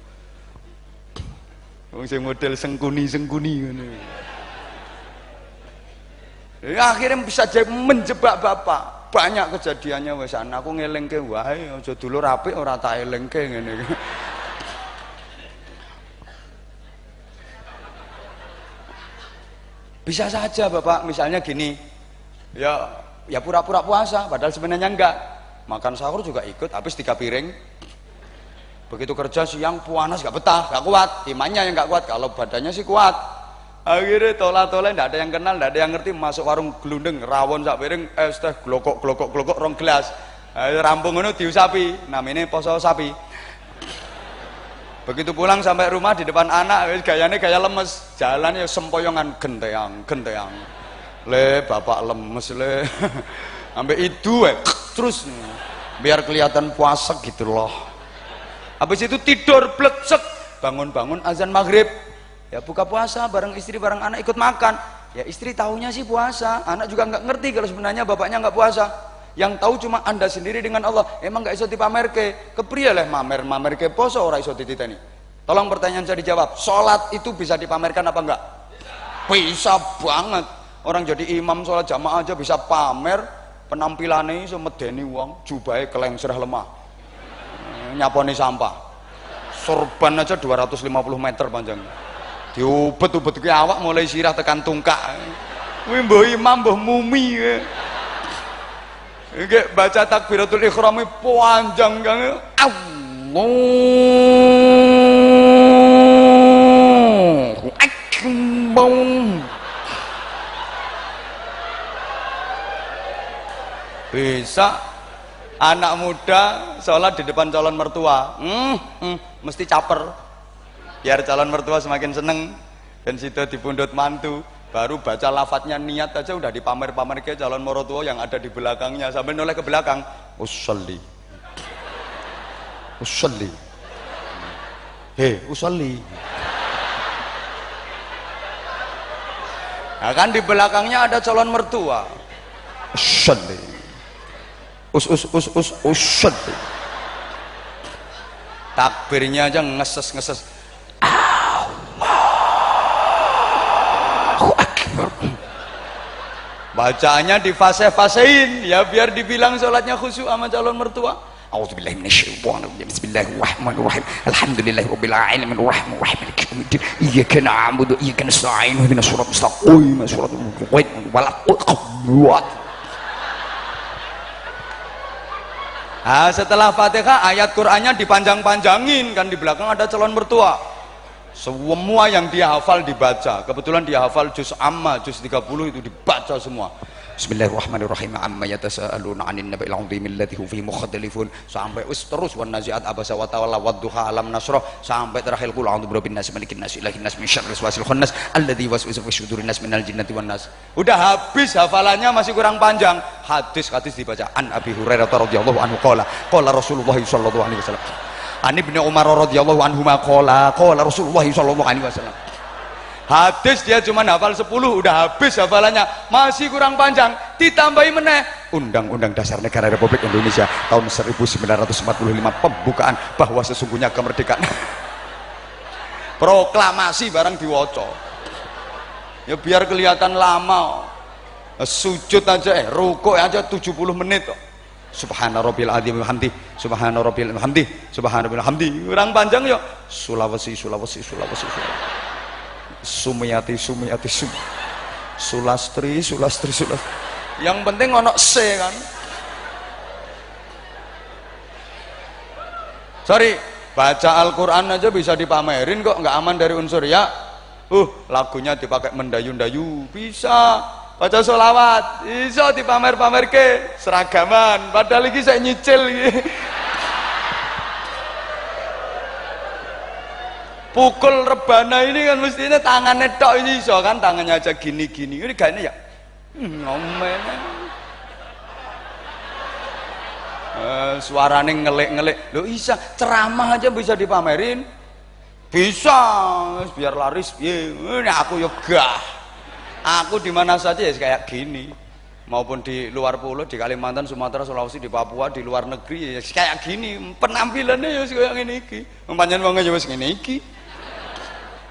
A: Wong sing model sengkuni-sengkuni ngono. Akhirnya bisa jadi menjebak Bapak. Banyak kejadiannya wis ana aku ngelingke wae aja dulur apik ora tak elingke ngene. Bisa saja Bapak misalnya gini. Ya pura-pura puasa padahal sebenarnya enggak. Makan sahur juga ikut habis 3 piring. Begitu kerja siang panas gak betah, gak kuat. Imannya yang gak kuat, kalau badannya sih kuat. Akhirnya tola-tola ndak ada yang kenal, ndak ada yang ngerti, masuk warung glundeng rawon sak piring es teh glokok 2 gelas. Rampung ngono diusapi, namanya poso sapi. Begitu pulang sampai rumah di depan anak gayane gaya lemes, jalannya sempoyongan genteang. Le bapak lemes le. Sampai itu terus biar kelihatan puasa gitu loh. Habis itu tidur bleksek, bangun-bangun azan maghrib. Ya buka puasa bareng istri bareng anak ikut makan. Ya istri tahunya sih puasa, anak juga nggak ngerti kalau sebenarnya bapaknya nggak puasa. Yang tahu cuma anda sendiri dengan Allah. Emang nggak iso dipamerke, kepriye leh mamerke poso ora iso dititeni. Tolong pertanyaan saya dijawab. Sholat itu bisa dipamerkan apa enggak? Bisa banget. Orang jadi imam sholat jamaah aja bisa pamer penampilannya iso medeni wong, jubahe kelengser lemah, nyaponi sampah, sorban aja 250 meter panjangnya, diubet-ubet ke awak mulai sirah tekan tungkak. Kuwi mbah imam mbah mumi. Nggih baca takbiratul ihram panjang kan. Allahu akbar. Bisa anak muda sholat di depan calon mertua, mesti caper biar calon mertua semakin seneng, dan situ dipundhut mantu. Baru baca lafadznya niat aja udah dipamer-pamer ke calon mertua yang ada di belakangnya sambil noleh ke belakang. Usolli, usolli, usolli. Nah kan di belakangnya ada calon mertua. Usolli, usolli. Takbirnya aja ngeses. Bacaannya di fase-fasein ya biar dibilang sholatnya khusyuk sama calon mertua. A'udzubillahi minasyaitonir rajim. Bismillahirrahmanirrahim. Alhamdulillahirabbil alamin arrahmanir rahim maliki yaumiddin. Iyyaka na'budu wa iyyaka nasta'in. Ihdinas shiratal mustaqim. Shiratal ladzina an'amta 'alaihim. Nah, setelah Fatihah ayat Qur'annya dipanjang-panjangin kan di belakang ada calon mertua. Semua yang dia hafal dibaca. Kebetulan dia hafal juz amma, juz 30 itu dibaca semua. Bismillahirrahmanirrahim. Amma yatasaaluna 'anil naba'il 'azimil ladzi hum fihi mukhtalifun, sampai terus wan nazi'at abasa wa tawalla wadduha alam nasra, sampai terakhir qul a'udzu birabbin nas malikin nas ilahin nas min syarril waswasil khannas alladzi waswisu fi sudurin nas minal jinnati wan nas. Udah habis hafalannya, masih kurang panjang. Hadis dibaca. An Abi Hurairah radhiyallahu anhu qala Rasulullah sallallahu alaihi wasallam. Ani bin Umar radhiyallahu anhuma qala Rasulullah sallallahu alaihi wasallam. Hadis dia cuma hafal 10 udah habis hafalannya, masih kurang panjang, ditambahi meneh Undang-Undang Dasar Negara Republik Indonesia tahun 1945 pembukaan bahwa sesungguhnya kemerdekaan. Proklamasi barang diwaca. Ya biar kelihatan lama. Sujud aja rukuk aja 70 menit kok. Subhana rabbil azim wa hamdi, subhana rabbil hamdi, subhana rabbil hamdi. Kurang panjang yo. Sulawesi. Sumiyati. Sulastri. Yang penting ono C kan. Sorry, baca Al-Qur'an aja bisa dipamerin kok, nggak aman dari unsur ya. Lagunya dipakai mendayu-dayu, bisa. Baca sholawat iso dipamer-pamer ke seragaman, padahal lagi saya nyicil pukul rebana ini kan mestinya tangannya tok ini iso kan, tangannya aja gini-gini ini gak ini ya ngomen suaranya ngelik-ngelik lo isa, ceramah aja bisa dipamerin, bisa biar laris. Ini aku yoga. Aku di mana saja ya kayak gini, maupun di luar pulau, di Kalimantan, Sumatera, Sulawesi, di Papua, di luar negeri ya kayak gini penampilannya ya kayak gini iki. Umpamanya wong ya wis ngene iki.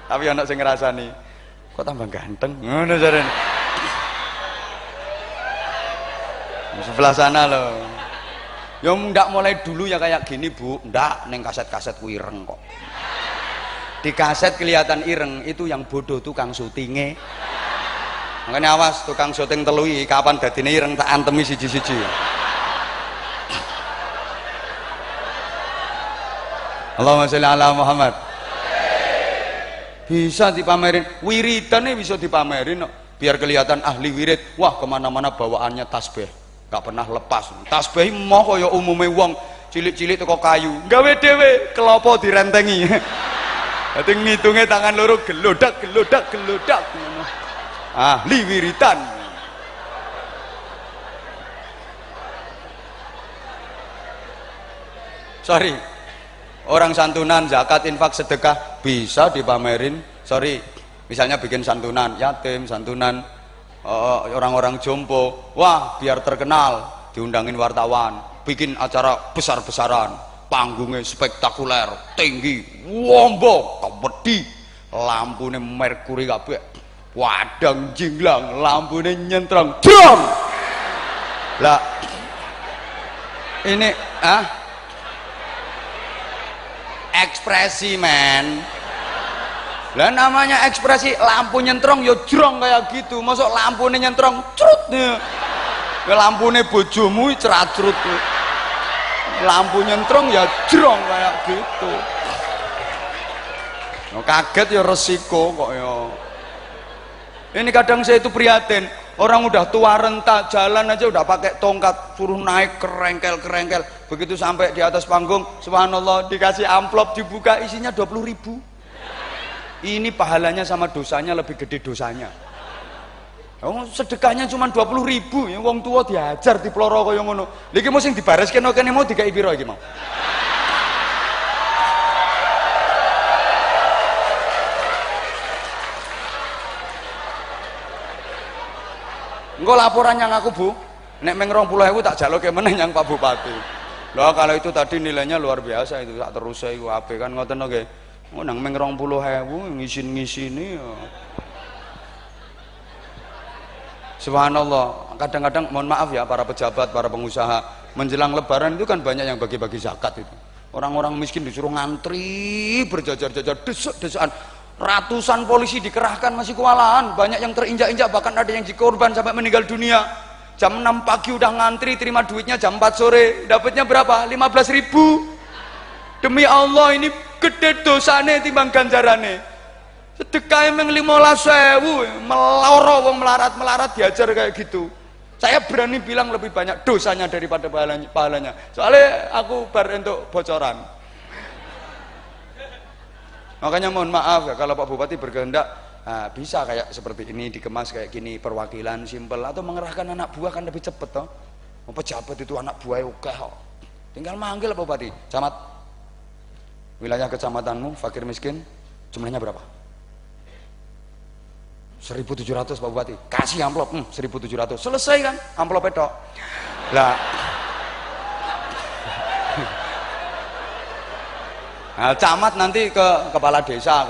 A: Tapi anak sing ngrasani, kok tambah ganteng. Ngono jarene. Sebelah sana loh. Ya ndak mulai dulu ya kayak gini, Bu. Ndak, neng kaset-kaset ku ireng kok. Di kaset kelihatan ireng, itu yang bodoh tukang syutinge. Makanya awas tukang syuting telui kapan dadine ireng tak antemi siji-siji. Allahumma sholli ala Muhammad. Bisa dipamerin, wiridannya bisa dipamerin biar kelihatan ahli wirid. Wah kemana-mana bawaannya tasbih, gak pernah lepas. Tasbih mau kaya umume wong cilik-cilik teko kayu, gawe dhewe kelopo direntengi. Dadi ngitunge tangan loro gelodak. Ahli wiridan. Sorry, orang santunan, zakat, infak, sedekah bisa dipamerin. Sorry, misalnya bikin santunan yatim, santunan orang-orang jompo, wah biar terkenal diundangin wartawan, bikin acara besar-besaran, panggungnya spektakuler, tinggi, wombo, komedi, lampunya merkuri kabeh, wadang jinglang, lampunya nyentrang, drum. Lah ini ekspresi men. Lah namanya ekspresi, lampu nyentrong ya jrong kayak gitu. Masuk lampunya nyentrong crut nih. Ya lampune bojomu ceracrut. Lampu nyentrong ya jrong kayak gitu. No, kaget ya resiko kok ya. Ini kadang saya itu prihatin. Orang udah tua renta, jalan aja udah pakai tongkat, suruh naik kerengkel. Begitu sampai di atas panggung, subhanallah, dikasih amplop, dibuka isinya 20.000. Ini pahalanya sama dosanya lebih gede dosanya. Sedekahnya cuma 20.000, ya wong tua diajar di peloro kaya ngono. Iki mau sing dibaresken kene mau dikai piro iki mau? Engko laporan yang aku Bu, nek meng 20.000 tak jaloke meneh yang Pak Bupati. Lah kalau itu tadi nilainya luar biasa itu, tak terus saya iku ape kan ngoten nggih. Oh nang meng 20.000 ngisin-ngisini ya. Subhanallah, kadang-kadang mohon maaf ya para pejabat, para pengusaha, menjelang lebaran itu kan banyak yang bagi-bagi zakat itu. Orang-orang miskin disuruh ngantri berjajar-jajar, desek-desekan. Ratusan polisi dikerahkan masih kewalahan, banyak yang terinjak-injak, bahkan ada yang dikorban sampai meninggal dunia. Jam 6 pagi udah ngantri, terima duitnya jam 4 sore, dapatnya berapa? 15.000. Demi Allah ini gede dosane timbang ganjarane. Sedekah emang 15.000, meloro wong melarat diajar kayak gitu. Saya berani bilang lebih banyak dosanya daripada pahalanya. Soalnya aku bar untuk bocoran. Makanya mohon maaf ya kalau Pak Bupati berkehendak bisa kayak seperti ini dikemas kayak gini, perwakilan simpel, atau mengerahkan anak buah kan lebih cepet toh. Pejabat itu anak buahnya oke kok. Tinggal manggil Pak Bupati, camat wilayah kecamatanmu fakir miskin jumlahnya berapa? 1.700 Pak Bupati, kasih amplop 1.700, selesai kan amplop itu lah. Nah, camat nanti ke kepala desa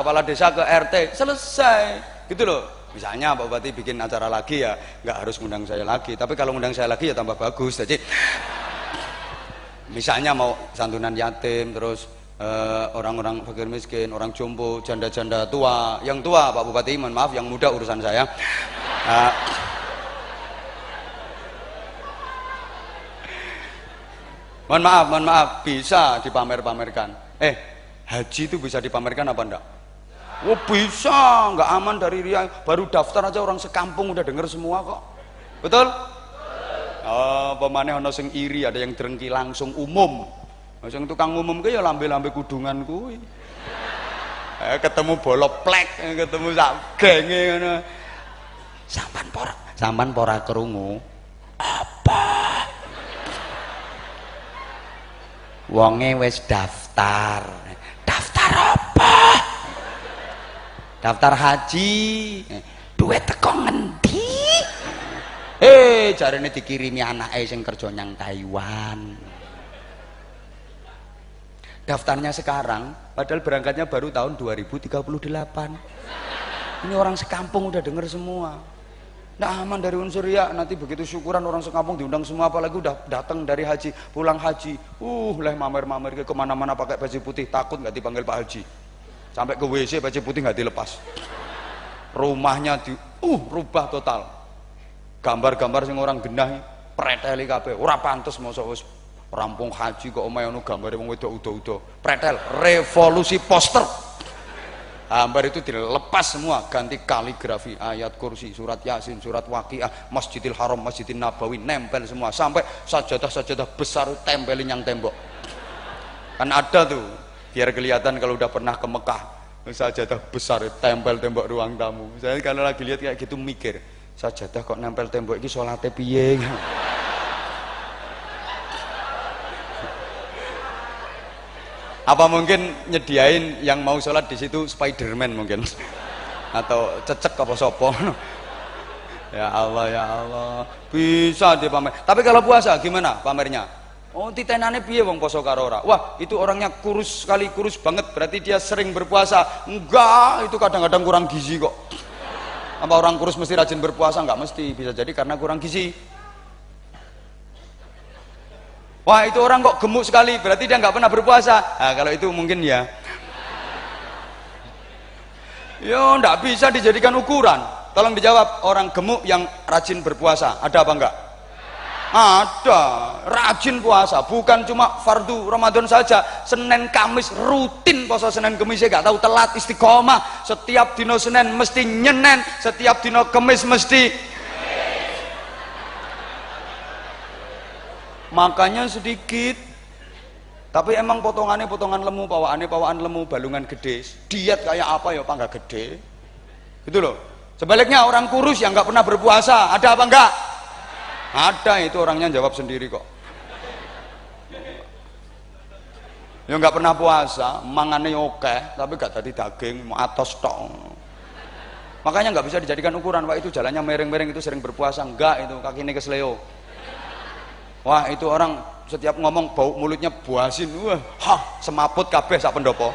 A: ke RT, selesai gitu loh. Misalnya Pak Bupati bikin acara lagi ya nggak harus ngundang saya lagi, tapi kalau ngundang saya lagi ya tambah bagus. Jadi misalnya mau santunan yatim, terus orang-orang fakir miskin, orang jompo, janda-janda tua, yang tua Pak Bupati mohon maaf, yang muda urusan saya. Mohon maaf bisa dipamer-pamerkan. Haji itu bisa dipamerkan apa enggak? Oh bisa, nggak aman dari ria. Baru daftar aja orang sekampung udah denger semua kok. Betul? Pemane ono sing iri, ada yang drengki langsung umum. Sing tukang umum ke ya lambe-lambe kudungan kuwi. Ketemu bolok plek, ketemu sak genge ngono. Sampan pora krungu. Apa? Wonge wis daftar. Daftar apa? Daftar haji. Duit teko ngendi? Jarene dikirimi anake sing kerja nyang Taiwan. Daftarnya sekarang, padahal berangkatnya baru tahun 2038. Ini orang sekampung udah denger semua. Nggak aman dari unsur ya, nanti begitu syukuran orang sekampung diundang semua, apalagi udah datang dari haji, pulang haji, leh mamer-mamer ke kemana-mana pakai baju putih, takut nggak dipanggil Pak Haji. Sampai ke WC baju putih nggak dilepas. Rumahnya rubah total. Gambar-gambar sing orang genah, preteli kabeh, ora pantes mosok wis rampung haji kok omahe ono gambare wong wedok udo-udo. Pretel, revolusi poster. Gambar itu dilepas semua, ganti kaligrafi, ayat kursi, surat yasin, surat waqiah, Masjidil Haram, Masjidil Nabawi, nempel semua, sampai sajadah-sajadah besar tempelin yang tembok. Kan ada tuh, biar kelihatan kalau udah pernah ke Mekah, sajadah besar tempel tembok ruang tamu. Saya kalau lagi lihat kayak gitu mikir, sajadah kok nempel tembok ini sholatnya piye? Apa mungkin nyediain yang mau sholat di situ Spiderman mungkin, atau cecek apa sopo? Ya Allah, ya Allah. Bisa dia pamer. Tapi kalau puasa gimana pamernya? Oh, titenane piye wong poso karo ora? Wah, itu orangnya kurus sekali, kurus banget. Berarti dia sering berpuasa. Enggak, itu kadang-kadang kurang gizi kok. Apa orang kurus mesti rajin berpuasa? Enggak mesti. Bisa jadi karena kurang gizi. Wah, itu orang kok gemuk sekali. Berarti dia enggak pernah berpuasa. Nah, kalau itu mungkin ya. Ya, enggak bisa dijadikan ukuran. Tolong dijawab, orang gemuk yang rajin berpuasa, ada apa enggak? Ada, rajin puasa, bukan cuma fardu Ramadan saja, Senin Kamis rutin puasa Senin Kamis, gak tahu telat istiqomah, setiap dino Senin mesti nyenen, setiap dino Kamis mesti. Makanya sedikit, tapi emang potongannya potongan lemu, pawaan lemu, balungan gede, diet kayak apa ya, apa enggak gede, gitu loh. Sebaliknya orang kurus yang nggak pernah berpuasa, ada apa enggak? Ada, itu orangnya jawab sendiri kok. Yang nggak pernah puasa, mangane oke, tapi gak tadi daging, atos tok. Makanya nggak bisa dijadikan ukuran. Wah, itu jalannya mereng-mereng, itu sering berpuasa. Enggak, itu kakinya kesleo. Wah, itu orang setiap ngomong bau mulutnya buasin. Wah, semaput kabeh sak pendopo.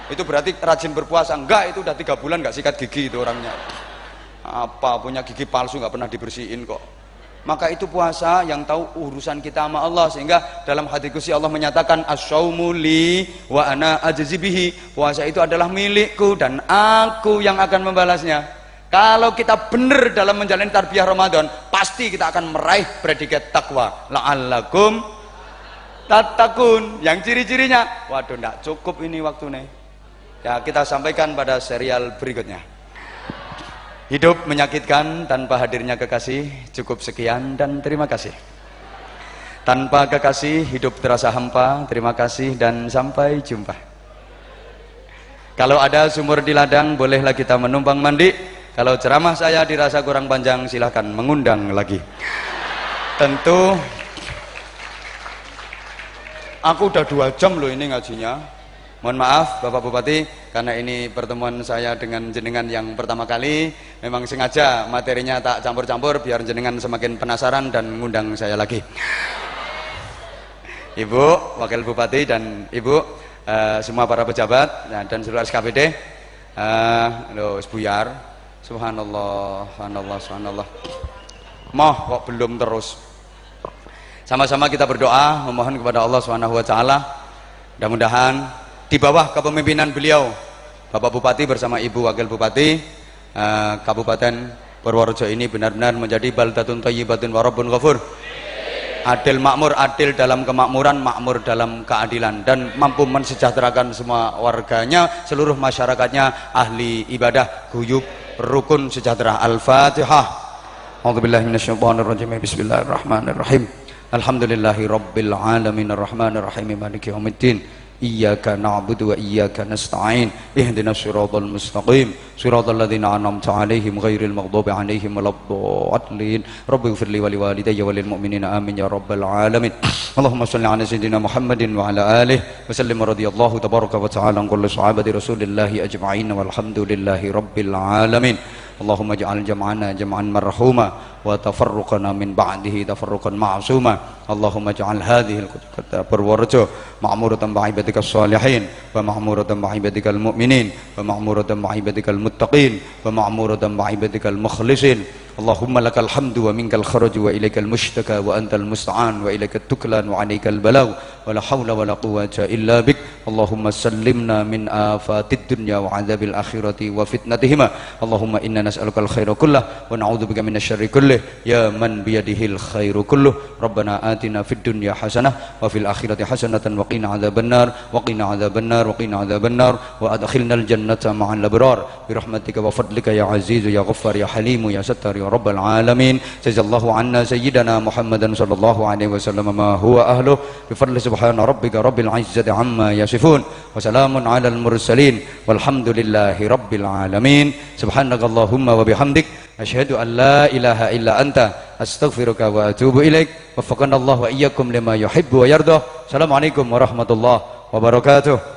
A: Itu berarti rajin berpuasa. Enggak, itu udah 3 bulan nggak sikat gigi itu orangnya. Apa punya gigi palsu nggak pernah dibersihin kok. Maka itu puasa yang tahu urusan kita sama Allah, sehingga dalam hadis qudsi Allah menyatakan asyaumu li wa ana ajzi bihi. Puasa itu adalah milikku dan aku yang akan membalasnya. Kalau kita benar dalam menjalani tarbiyah Ramadan, pasti kita akan meraih predikat takwa. La'allakum tattaqun. Yang ciri-cirinya, waduh enggak cukup ini waktunya. Ya, kita sampaikan pada serial berikutnya. Hidup menyakitkan tanpa hadirnya kekasih. Cukup sekian dan terima kasih. Tanpa kekasih hidup terasa hampa. Terima kasih dan sampai jumpa. Kalau ada sumur di ladang, bolehlah kita menumpang mandi. Kalau ceramah saya dirasa kurang panjang, silahkan mengundang lagi. Tentu aku udah 2 jam loh ini ngajinya. Mohon maaf Bapak Bupati, karena ini pertemuan saya dengan jenengan yang pertama kali. Memang sengaja materinya tak campur-campur biar jenengan semakin penasaran dan mengundang saya lagi. Ibu Wakil Bupati dan Ibu semua para pejabat dan seluruh SKPD, loh buyar. Subhanallah, subhanallah, subhanallah. Moh kok belum terus. Sama-sama kita berdoa memohon kepada Allah Subhanahu wa taala, mudah-mudahan di bawah kepemimpinan beliau Bapak Bupati bersama Ibu Wakil Bupati, Kabupaten Purworejo ini benar-benar menjadi baldatun thayyibatun wa rabbun ghafur. Adil makmur, adil dalam kemakmuran, makmur dalam keadilan, dan mampu mensejahterakan semua warganya, seluruh masyarakatnya, ahli ibadah, guyub, rukun, sejahtera. Al-Fatihah. A'udzubillahi minasyaitonirrajim. Bismillahirrahmanirrahim. Alhamdulillahi rabbil alamin arrahmanir rahim maliki yaumiddin. Iyyaka na'budu wa iyyaka nasta'in. Ihdinas siratal mustaqim, siratal ladzina an'amta 'alaihim ghairil maghdubi 'alaihim waladdallin. Rabbighfirli wa liwalidayya wa lil mu'minina amin ya rabbal alamin. Allahumma shalli 'ala sayyidina Muhammadin wa 'ala alihi wa sallim radhiyallahu tabaraka wa ta'ala an kulli sahabati Rasulillahi ajma'in walhamdulillahi rabbil alamin. Allahumma ij'al jam'ana jam'an marhuma wa tafarruqana min ba'dihi tafarruqan ma'suma. Allahumma ij'al hadhihi al-qudata Purworejo ma'muratan ba'ibadika shalihin wa ma'muratan ba'ibadika al-mu'minin wa ma'muratan ba'ibadika al-muttaqin wa ma'muratan ba'ibadika al-mukhlisin. Allahumma lakal hamdu wa minkal kharaju wa ilaikal mushtaka wa antal musta'an wa ilaikat tuklan wa alaikal balag wa la hawla wa la quwwata illa bik. Allahumma sallimna min afatid dunya wa adzabil akhirati wa fitnatihima. Allahumma inna nas'aluka al-khaira kullah wa na'udzubika minasyarri kullih ya man biyadihil khairu kulluh. Rabbana atina fid dunya hasanah wa fil akhirati hasanatan wa qina adzabannar wa qina adzabannar wa qina adzabannar wa adkhilnal jannata ma'al abrar bi rahmatika wa fadlika ya azizu ya ghaffar ya halimu ya sattar ya rabbal alamin. Jazakallahu anna sayyidana Muhammadan sallallahu alaihi wasallam ma huwa ahluh bi fadli subhana rabbika rabbil izzati amma yasifun wa salamun alal mursalin walhamdulillahi rabbil alamin. Subhanakallahumma wa bihamdik asyhadu an la ilaha illa anta astaghfiruka wa atubu ilaik. Waffaqanallahu wa iyyakum lima yuhibbu wa yardah. Assalamualaikum warahmatullahi wabarakatuh.